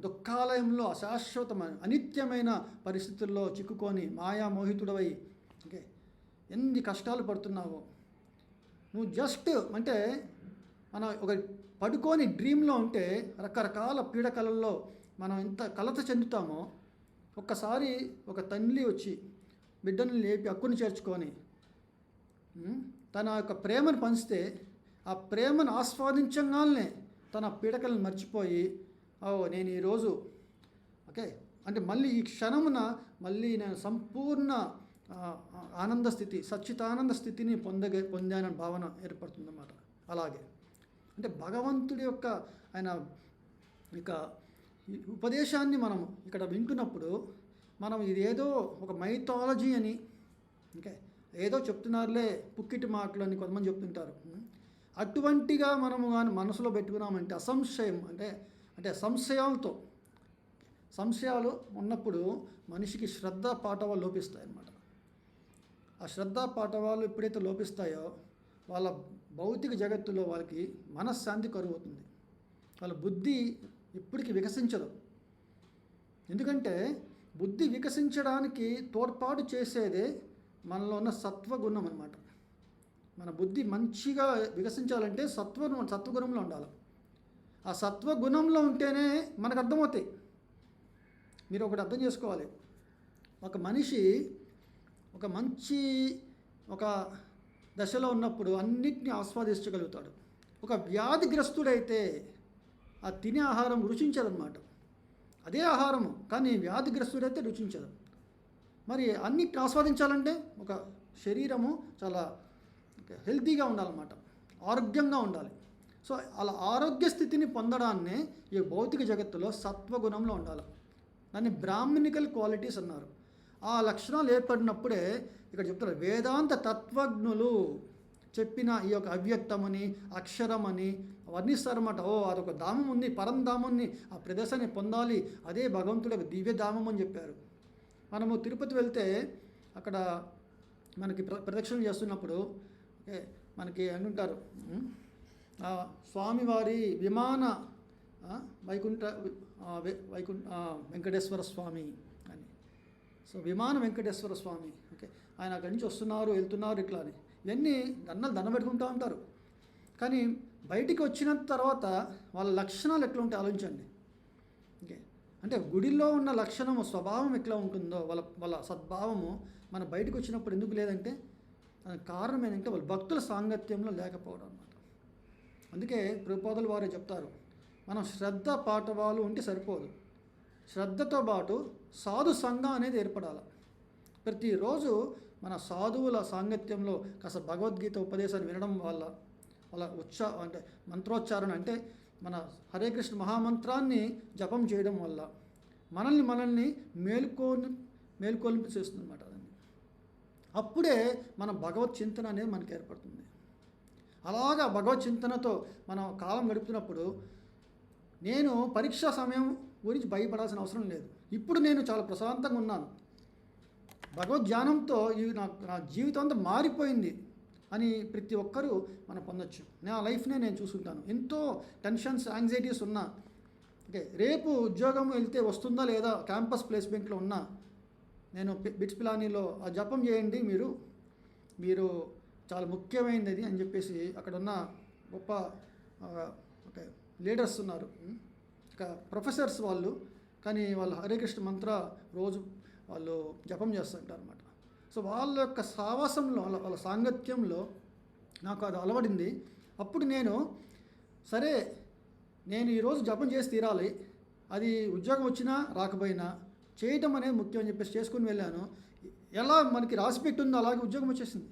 దుఃఖాలయంలో అశాశ్వతమైన అనిత్యమైన పరిస్థితుల్లో చిక్కుకొని మాయామోహితుడవై ఓకే ఎన్ని కష్టాలు పడుతున్నావో, నువ్వు జస్ట్ అంటే మనం ఒక పడుకొని డ్రీమ్లో ఉంటే రకరకాల పీడకలల్లో మనం ఎంత కలత చెందుతామో, ఒక్కసారి ఒక తల్లి వచ్చి బిడ్డను లేపి హక్కును చేర్చుకొని తన యొక్క ప్రేమను పంచితే ఆ ప్రేమను ఆస్వాదించగానే తన పీడకలను మర్చిపోయి, ఓ నేను ఈరోజు ఓకే అంటే మళ్ళీ ఈ క్షణమున మళ్ళీ నేను సంపూర్ణ ఆనంద స్థితి, సచ్చితానంద స్థితిని పొందానని భావన ఏర్పడుతుందన్నమాట. అలాగే అంటే భగవంతుడి యొక్క ఆయన ఇక ఉపదేశాన్ని మనం ఇక్కడ వింటున్నప్పుడు మనం ఇదేదో ఒక మైథాలజీ అని ఓకే ఏదో చెప్తున్నారులే పుక్కిటి మాటలు అని కొంతమంది చెప్తుంటారు. అటువంటిగా మనము కానీ మనసులో పెట్టుకున్నామంటే అసంశయం అంటే సంశయాలు ఉన్నప్పుడు మనిషికి శ్రద్ధ పాఠవాలు లోపిస్తాయి అన్నమాట. ఆ శ్రద్ధ పాఠవాలు ఎప్పుడైతే లోపిస్తాయో వాళ్ళ భౌతిక జగత్తులో వాళ్ళకి మనశ్శాంతి కరువుతుంది, వాళ్ళ బుద్ధి ఇప్పటికీ వికసించదు. ఎందుకంటే బుద్ధి వికసించడానికి తోడ్పాటు చేసేదే మనలో ఉన్న సత్వగుణం అన్నమాట. మన బుద్ధి మంచిగా వికసించాలంటే సత్వగుణంలో ఉండాలి. ఆ సత్వగుణంలో ఉంటేనే మనకు అర్థమవుతాయి. మీరు ఒకటి అర్థం చేసుకోవాలి, ఒక మనిషి ఒక మంచి ఒక దశలో ఉన్నప్పుడు అన్నిటినీ ఆస్వాదించగలుగుతాడు. ఒక వ్యాధిగ్రస్తుడైతే ఆ తినే ఆహారం రుచించదన్నమాట. అదే ఆహారము కానీ వ్యాధిగ్రస్తుడైతే రుచించదు. మరి అన్నిటిని ఆస్వాదించాలంటే ఒక శరీరము చాలా హెల్తీగా ఉండాలన్నమాట, ఆరోగ్యంగా ఉండాలి. సో అలా ఆరోగ్య స్థితిని పొందడాన్నే ఈ భౌతిక జగత్తులో సత్వగుణంలో ఉండాలి. దాన్ని బ్రాహ్మణికల్ క్వాలిటీస్ అన్నారు. ఆ లక్షణాలు ఏర్పడినప్పుడే ఇక్కడ చెప్తారు వేదాంత తత్వజ్ఞులు చెప్పిన ఈ యొక్క అవ్యక్తమని అక్షరమని వర్ణిస్తారన్నమాట. అదొక ధామం ఉంది, పరంధామాన్ని ఆ ప్రదేశాన్ని పొందాలి, అదే భగవంతుడు ఒక దివ్యధామం అని చెప్పారు. మనము తిరుపతి వెళ్తే అక్కడ మనకి ప్రదక్షిణ చేస్తున్నప్పుడు మనకి అంటుంటారు స్వామివారి విమాన వైకుంఠ వెంకటేశ్వర స్వామి అని. సో విమాన వెంకటేశ్వర స్వామి ఓకే ఆయన అక్కడి నుంచి వస్తున్నారు వెళ్తున్నారు ఇట్లా అని ఇవన్నీ దండం పెట్టుకుంటూ ఉంటారు. కానీ బయటికి వచ్చిన తర్వాత వాళ్ళ లక్షణాలు ఎట్లా ఉంటాయి ఆలోచించండి. ఓకే అంటే గుడిలో ఉన్న లక్షణము స్వభావం ఎట్లా ఉంటుందో వాళ్ళ సద్భావము మన బయటకు వచ్చినప్పుడు ఎందుకు లేదంటే దానికి కారణం ఏంటంటే వాళ్ళ భక్తుల సాంగత్యంలో లేకపోవడం అన్నమాట. అందుకే ప్రభుపాదులు వారే చెప్తారు మనం శ్రద్ధ పాఠవాలు ఉంటే సరిపోదు, శ్రద్ధతో పాటు సాధు సంఘం అనేది ఏర్పడాలి. ప్రతిరోజు మన సాధువుల సాంగత్యంలో కాస్త భగవద్గీత ఉపదేశాన్ని వినడం వల్ల వాళ్ళ అంటే మంత్రోచ్చారణ అంటే మన హరే కృష్ణ మహామంత్రాన్ని జపం చేయడం వల్ల మనల్ని మేల్కొల్పి చేస్తుంది అన్నమాట. అదండి అప్పుడే మన భగవత్ చింతన అనేది మనకి ఏర్పడుతుంది. అలాగా భగవత్ చింతనతో మనం కాలం గడుపుతున్నప్పుడు నేను పరీక్షా సమయం గురించి భయపడాల్సిన అవసరం లేదు. ఇప్పుడు నేను చాలా ప్రశాంతంగా ఉన్నాను, భగవద్ ధ్యానంతో నా జీవితం అంతా మారిపోయింది అని ప్రతి ఒక్కరూ మనం పొందొచ్చు. నా లైఫ్నే నేను చూసుకుంటాను. ఎంతో టెన్షన్స్ యాంగ్జైటీస్ ఉన్నా ఓకే రేపు ఉద్యోగం వెళ్తే వస్తుందా లేదా క్యాంపస్ ప్లేస్మెంట్లో ఉన్నా నేను బిట్స్ పిలానీలో ఆ జపం చేయండి మీరు చాలా ముఖ్యమైనది అది అని చెప్పేసి అక్కడ ఉన్న గొప్ప ఓకే లీడర్స్ ఉన్నారు, ఇక ప్రొఫెసర్స్ వాళ్ళు, కానీ వాళ్ళు హరే కృష్ణ మంత్ర రోజు వాళ్ళు జపం చేస్తుంటారు అన్నమాట. సో వాళ్ళ యొక్క సావాసంలో వాళ్ళ సాంగత్యంలో నాకు అది అలవడింది. అప్పుడు నేను ఈరోజు జపం చేసి తీరాలి, అది ఉద్యోగం వచ్చినా రాకపోయినా చేయటం అనేది ముఖ్యం అని చెప్పేసి చేసుకుని వెళ్ళాను. ఎలా మనకి రాసిపెట్టి ఉందో అలాగే ఉద్యోగం వచ్చేసింది.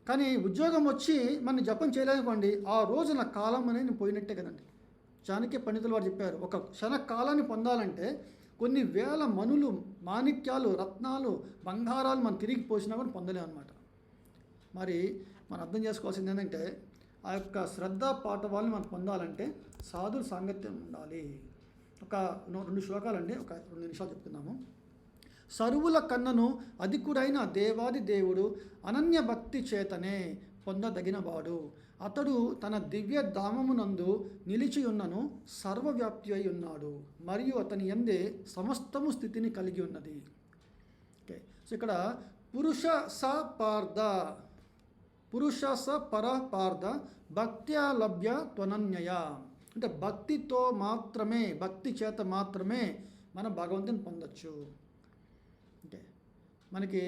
కానీ ఉద్యోగం వచ్చి మనం జపం చేయలేనుకోండి ఆ రోజు నా కాలం అనేది పోయినట్టే కదండి. చాణక్య పండితులు వారు చెప్పారు ఒక క్షణ కాలాన్ని పొందాలంటే కొన్ని వేల మనులు మాణిక్యాలు రత్నాలు బంగారాలు మనం తిరిగి పోసినా కూడా పొందలేము అనమాట. మరి మనం అర్థం చేసుకోవాల్సింది ఏంటంటే ఆ యొక్క శ్రద్ధ పాఠవాల్ని మనం పొందాలంటే సాధుల సాంగత్యం ఉండాలి. ఒక 2 శ్లోకాలండి, ఒక 2 నిమిషాలు చెప్తున్నాము. సరువుల కన్నను అధికుడైన దేవాది దేవుడు అనన్య భక్తి చేతనే పొందదగినవాడు. అతడు తన దివ్య ధామమునందు నిలిచియున్నను సర్వవ్యాప్తి అయి ఉన్నాడు, మరియు అతని యందే సమస్తము స్థితిని కలిగి ఉన్నది. ఓకే, సో ఇక్కడ పురుష స పార్థ, పురుష స పర పార్థ భక్త్యా లభ్య త్వనన్యయ. అంటే భక్తితో మాత్రమే, భక్తి చేత మాత్రమే మనం భగవంతుని పొందొచ్చు. అంటే మనకి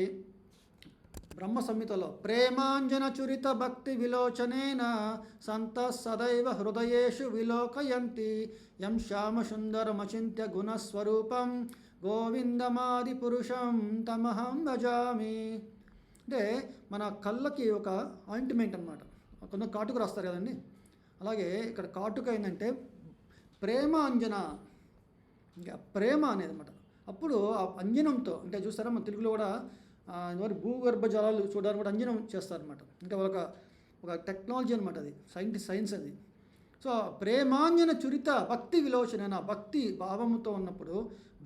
బ్రహ్మ సంహితలో ప్రేమాంజన చురిత భక్తి విలోచనేన సంత సదైవ హృదయేషు విలోకయంతి యం శ్యామ సుందరమచింత్య గుణస్వరూపం గోవిందమాది పురుషం తమహం భజామి. అంటే మన కళ్ళకి ఒక ఆయింట్మెంట్ అనమాట, కొంత కాటుకు రాస్తారు కదండి, అలాగే ఇక్కడ కాటుక ఏంటంటే ప్రేమ అంజన, ఇంకా ప్రేమ అనేది అనమాట. అప్పుడు ఆ అంజనంతో, అంటే చూస్తారా మన తెలుగులో కూడా ఇదివరకు భూగర్భ జలాలు చూడడానికి కూడా అంజనం చేస్తారనమాట. ఇంకా ఒక టెక్నాలజీ అనమాట, అది సైన్స్ అది. సో ప్రేమాంజన చురిత భక్తి విలోచన, భక్తి భావముతో ఉన్నప్పుడు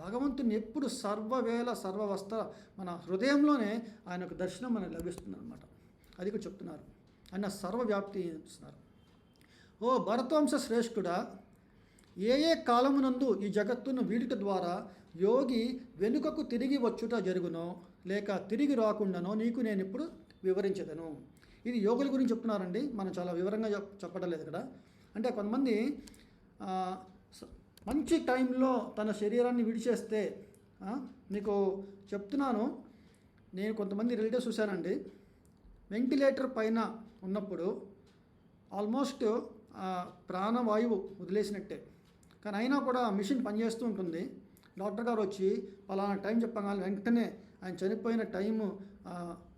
భగవంతుని ఎప్పుడు సర్వవేళ సర్వవస్థ మన హృదయంలోనే ఆయనకు దర్శనం మనకు లభిస్తుంది అనమాట. అది కూడా చెప్తున్నారు, ఆయన సర్వవ్యాప్తి ఇస్తున్నారు. ఓ భరతవంశ శ్రేష్ఠుడా, ఏ కాలమునందు ఈ జగత్తును వీడుట ద్వారా యోగి వెనుకకు తిరిగి వచ్చుట జరుగునో లేక తిరిగి రాకుండానో నీకు నేను ఇప్పుడు వివరించదను. ఇది యోగుల గురించి చెప్తున్నారండి, మనం చాలా వివరంగా చెప్పడం లేదు ఇక్కడ. అంటే కొంతమంది మంచి టైంలో తన శరీరాన్ని విడిచేస్తే, మీకు చెప్తున్నాను, నేను కొంతమంది రిలేటివ్స్ చూశానండి, వెంటిలేటర్ పైన ఉన్నప్పుడు ఆల్మోస్ట్ ప్రాణవాయువు వదిలేసినట్టే, కానీ అయినా కూడా మిషన్ పనిచేస్తూ ఉంటుంది. డాక్టర్ గారు వచ్చి పలానా టైం చెప్పగానే వెంటనే ఆయన చనిపోయిన టైము,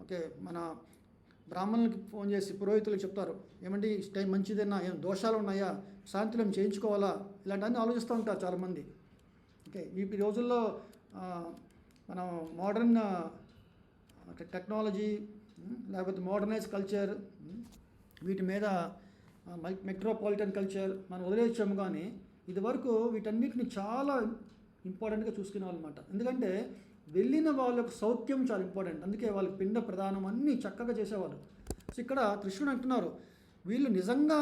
ఓకే, మన బ్రాహ్మణులకి ఫోన్ చేసి పురోహితులకు చెప్తారు, ఏమండి ఈ టైం మంచిదేనా, ఏం దోషాలు ఉన్నాయా, శాంతిలం చేయించుకోవాలా, ఇలాంటివన్నీ ఆలోచిస్తూ ఉంటారు చాలామంది. ఓకే, ఈ రోజుల్లో మనం మోడర్న్ టెక్నాలజీ లేకపోతే మోడర్నైజ్ కల్చర్, వీటి మీద మెట్రోపాలిటన్ కల్చర్ మనం వదిలేసాము, కానీ ఇదివరకు వీటన్నిటిని చాలా ఇంపార్టెంట్గా చూసుకునేవాళ్ళమాట. ఎందుకంటే వెళ్ళిన వాళ్ళకు సౌఖ్యం చాలా ఇంపార్టెంట్, అందుకే వాళ్ళకి పిండ ప్రదానం అన్నీ చక్కగా చేసేవాళ్ళు. సో ఇక్కడ కృష్ణుడు అంటున్నారు, వీళ్ళు నిజంగా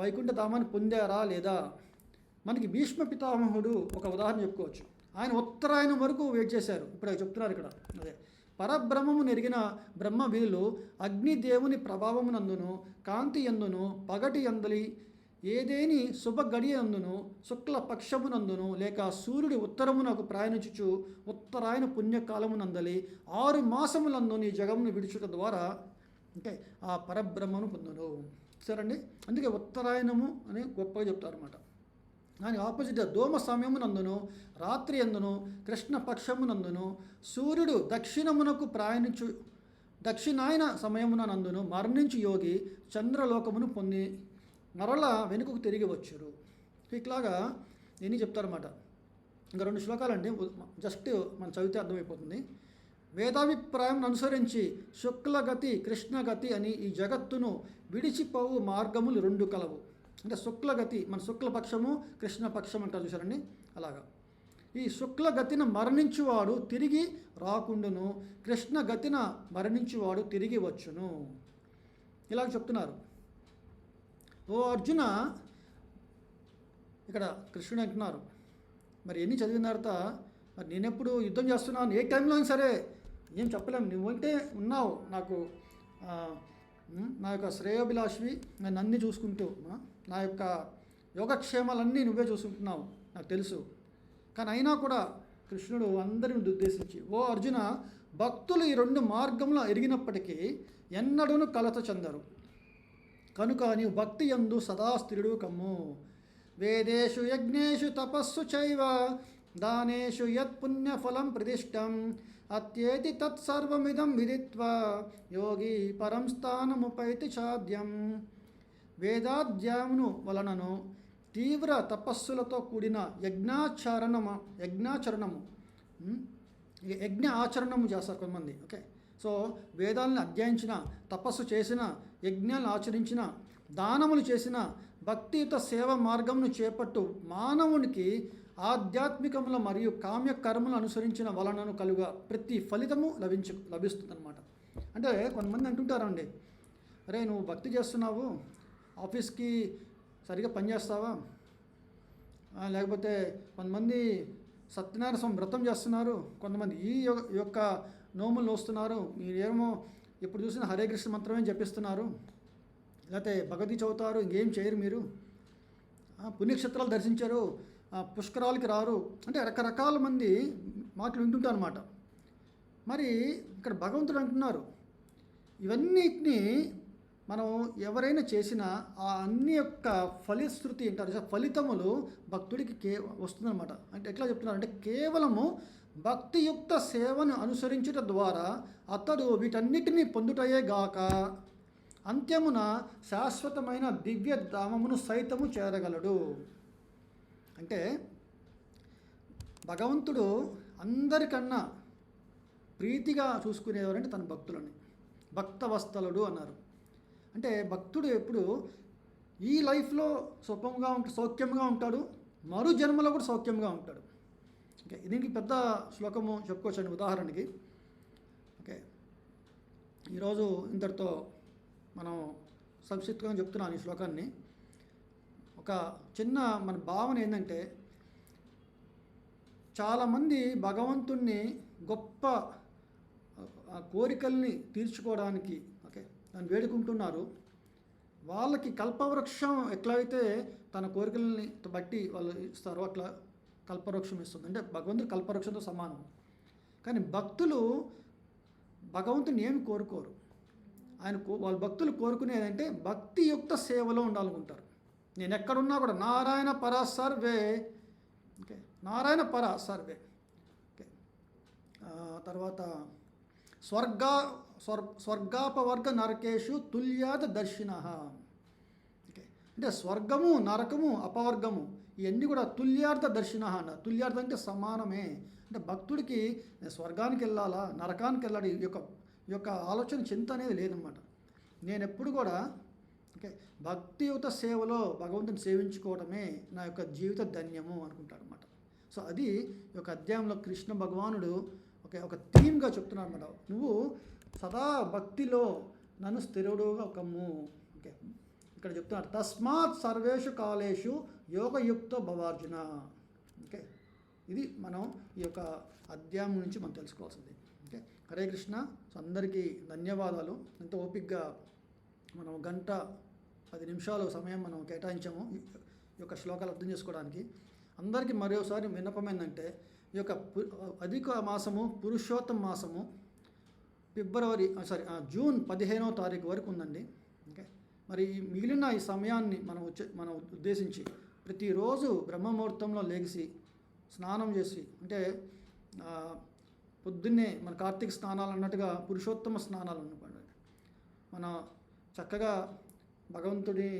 వైకుంఠ ధామాన్ని పొందారా లేదా. మనకి భీష్మ పితామహుడు ఒక ఉదాహరణ చెప్పుకోవచ్చు. ఆయన ఉత్తరాయణం వరకు వెయిట్ చేశారు, ఇప్పుడు చెప్తున్నారు ఇక్కడ. అదే పరబ్రహ్మము నెరిగిన బ్రహ్మ వీళ్ళు అగ్నిదేవుని ప్రభావమునందును కాంతి ఎందును పగటి అందలి ఏదేని శుభ గడియందును శుక్ల పక్షమునందును లేక సూర్యుడి ఉత్తరమునకు ప్రయాణించుచు ఉత్తరాయణ పుణ్యకాలమునందలి 6 మాసములందు నీ జగమును విడుచుట ద్వారా అంటే ఆ పరబ్రహ్మను పొందును. సరేండి, అందుకే ఉత్తరాయణము అని గొప్పగా చెప్తారు అన్నమాట. దానికి ఆపోజిట్గా ధూమ సమయమునందును రాత్రి ఎందును కృష్ణ పక్షమునందును సూర్యుడు దక్షిణమునకు ప్రయాణించు దక్షిణాయన సమయమునందును మరణించి యోగి చంద్రలోకమును పొంది మరల వెనుకకు తిరిగి వచ్చురు. ఇట్లాగా ఎన్ని చెప్తారన్నమాట. ఇంకా 2 శ్లోకాలండి, జస్ట్ మనం చదివితే అర్థమైపోతుంది. వేదాభిప్రాయం అనుసరించి శుక్లగతి కృష్ణగతి అని ఈ జగత్తును విడిచిపోవు మార్గములు 2 కలవు. అంటే శుక్లగతి, మన శుక్లపక్షము కృష్ణపక్షం అంటారు చూసారండి, అలాగా. ఈ శుక్లగతిన మరణించువాడు తిరిగి రాకుండును, కృష్ణగతిన మరణించువాడు తిరిగి వచ్చును. ఇలాగ చెప్తున్నారు. ఓ అర్జున, ఇక్కడ కృష్ణుడు అంటున్నారు, మరి ఎన్ని చదివిన తర్వాత మరి నేనెప్పుడు యుద్ధం చేస్తున్నాను, ఏ టైంలో అయినా సరే ఏం చెప్పలేము, నువ్వు అంటే ఉన్నావు నాకు, నా యొక్క శ్రేయోభిలాషివి, నన్ను అన్నీ చూసుకుంటూ నా యొక్క యోగక్షేమాలన్నీ నువ్వే చూసుకుంటున్నావు నాకు తెలుసు. కానీ అయినా కూడా కృష్ణుడు అందరిని ఉద్దేశించి, ఓ అర్జున, భక్తులు ఈ 2 మార్గంలో ఎరిగినప్పటికీ ఎన్నడూను కలత చెందరు కనుక నీవు భక్తి యందు సదా స్థిరుడు కమ్ము. వేదేషు యజ్ఞేషు తపస్సు చైవ దానేషు యత్ పుణ్యఫలం ప్రదిష్టం అత్యేతి తత్సర్వమిదం విదిత్వా యోగి పరం స్థానముపైతి చాద్యం. వేదాధ్యాయమును వలనను తీవ్ర తపస్సులతో కూడిన యజ్ఞ ఆచరణము చేస్తారు కొంతమంది. ఓకే, సో వేదాలను అధ్యయించిన, తపస్సు చేసిన, యజ్ఞాలను ఆచరించిన, దానములు చేసిన, భక్తియుత సేవ మార్గమును చేపట్టు మానవునికి ఆధ్యాత్మికముల మరియు కామ్య కర్మలు అనుసరించిన వలనను కలుగా ప్రతి ఫలితము లభిస్తుందన్నమాట. అంటే కొంతమంది అంటుంటారండి, అరే నువ్వు భక్తి చేస్తున్నావు, ఆఫీస్కి సరిగా పనిచేస్తావా, లేకపోతే కొంతమంది సత్యనారాయణ స్వామి వ్రతం చేస్తున్నారు, కొంతమంది ఈ యొక్క నోములు వస్తున్నారు, మీరేమో ఎప్పుడు చూసినా హరే కృష్ణ మంత్రమే జపిస్తున్నారు, లేకపోతే భగవద్గీత చదువుతారు, ఇంకేం చేయరు మీరు, పుణ్యక్షేత్రాలు దర్శించారు, పుష్కరాలకి రారు, అంటే రకరకాల మంది మాటలు వింటుంటారు అన్నమాట. మరి ఇక్కడ భగవంతుడు అంటున్నారు, ఇవన్నిటినీ మనం ఎవరైనా చేసినా ఆ అన్ని యొక్క ఫలిశ్రుతి అంటారు, ఫలితములు భక్తుడికి వస్తుందన్నమాట. అంటే ఎట్లా చెప్తున్నారు అంటే, కేవలము భక్తియుక్త సేవను అనుసరించుట ద్వారా అతడు వీటన్నిటినీ పొందుటయే గాక అంత్యమున శాశ్వతమైన దివ్య ధామమును సైతము చేరగలడు. అంటే భగవంతుడు అందరికన్నా ప్రీతిగా చూసుకునేవారంటే తన భక్తులని, భక్తవత్సలుడు అన్నారు. అంటే భక్తుడు ఎప్పుడు ఈ లైఫ్లో సౌఖ్యంగా ఉంటాడు, మరు జన్మలో కూడా సౌఖ్యంగా ఉంటాడు. ఓకే, దీనికి పెద్ద శ్లోకము చెప్పుకోవచ్చండి ఉదాహరణకి. ఓకే, ఈరోజు ఇంతటితో మనం సంక్షిప్తంగా చెప్తున్నాను ఈ శ్లోకాన్ని. ఒక చిన్న మన భావన ఏంటంటే, చాలామంది భగవంతుణ్ణి గొప్ప కోరికల్ని తీర్చుకోవడానికి దాన్ని వేడుకుంటున్నారు. వాళ్ళకి కల్పవృక్షం ఎట్లయితే తన కోరికలని బట్టి వాళ్ళు ఇస్తారో అట్లా కల్పవృక్షం ఇస్తుంది. అంటే భగవంతుడు కల్పవృక్షంతో సమానం. కానీ భక్తులు భగవంతుని ఏమి కోరుకోరు. వాళ్ళ భక్తులు కోరుకునేదంటే భక్తియుక్త సేవలో ఉండాలనుకుంటారు. నేను ఎక్కడున్నా కూడా నారాయణ పరా సర్వే. ఓకే, నారాయణ పరా సర్వే. ఓకే, తర్వాత స్వర్గాపవర్గ నరకేషు తుల్యాద దర్శిన. ఓకే, అంటే స్వర్గము నరకము అపవర్గము ఇవన్నీ కూడా తుల్యార్థ దర్శిన అన్నారు. తుల్యార్థం అంటే సమానమే. అంటే భక్తుడికి స్వర్గానికి వెళ్ళాలా నరకానికి వెళ్ళాలి ఈ యొక్క ఆలోచన చింత అనేది లేదన్నమాట. నేను ఎప్పుడు కూడా ఓకే భక్తియుత సేవలో భగవంతుని సేవించుకోవడమే నా యొక్క జీవిత ధన్యము అనుకుంటాడు అనమాట. సో అది ఈ యొక్క అధ్యాయంలో కృష్ణ భగవానుడు ఒక థీమ్గా చెప్తున్నాడు అనమాట. నువ్వు సదా భక్తిలో నన్ను స్థిరుడుగా కమ్ము. ఓకే, ఇక్కడ చెప్తున్నారు తస్మాత్ సర్వేషు కాలేషు యోగయుక్త భవార్జున. ఓకే, ఇది మనం ఈ యొక్క అధ్యాయం నుంచి మనం తెలుసుకోవాల్సింది. ఓకే, హరే కృష్ణ. సో అందరికీ ధన్యవాదాలు. ఎంతో ఓపికగా మనం 1:10 సమయం మనం కేటాయించాము ఈ యొక్క శ్లోకాలు అర్థం చేసుకోవడానికి. అందరికీ మరోసారి విన్నపం ఏంటంటే, ఈ యొక్క అధిక మాసము పురుషోత్తమ మాసము జూన్ 15వ తారీఖు వరకు ఉందండి. ఓకే, మరి మిగిలిన ఈ సమయాన్ని మనం ఉద్దేశించి ప్రతిరోజు బ్రహ్మముహూర్తంలో లేచి స్నానం చేసి, అంటే పొద్దున్నే మన కార్తీక స్నానాలు అన్నట్టుగా పురుషోత్తమ స్నానాలు అన్నమాట. మన చక్కగా భగవంతుడి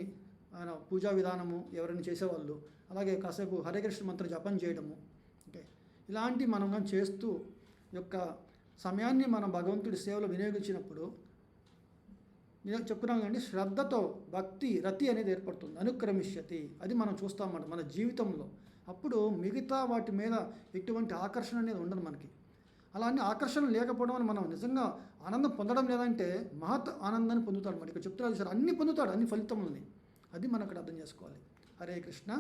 ఆయన పూజా విధానము ఎవరైనా చేసేవాళ్ళు, అలాగే కాసేపు హరే కృష్ణ మంత్ర జపం చేయడము. ఓకే, ఇలాంటి మనం కానీ చేస్తూ యొక్క సమయాన్ని మనం భగవంతుడి సేవలో వినియోగించినప్పుడు నేను చెప్పుకున్నాం కండి, శ్రద్ధతో భక్తి రతి అనేది ఏర్పడుతుంది, అనుక్రమిష్యతి. అది మనం చూస్తామన్నమాట మన జీవితంలో. అప్పుడు మిగతా వాటి మీద ఎటువంటి ఆకర్షణ అనేది ఉండదు మనకి. అలానే ఆకర్షణ లేకపోవడం వల్ల మనం నిజంగా ఆనందం పొందడం లేదంటే మహత్ ఆనందాన్ని పొందుతాడు. మరి ఇక్కడ చెప్తున్నారు సార్, అన్ని పొందుతాడు, అన్ని ఫలితములని. అది మనం ఇక్కడ అర్థం చేసుకోవాలి. హరే కృష్ణ.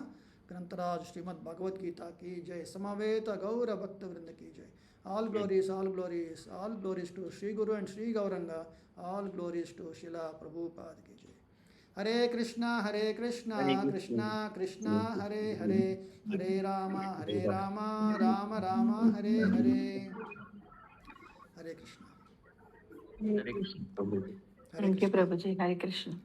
గ్రంథరాజ్ శ్రీమద్ భగవద్గీతకి జై. సమవేత గౌర భక్త వృందకి జై. All glories, all glories, all glories to Shri Guru and Shri Gauranga. All glories to Srila ప్రభుపాదకి జై. హరే కృష్ణ కృష్ణ కృష్ణ హరే హరే, హరే రామ రామ రామ హరే హరే. హరే కృష్ణ. Thank you Prabhuji. హరే కృష్ణ.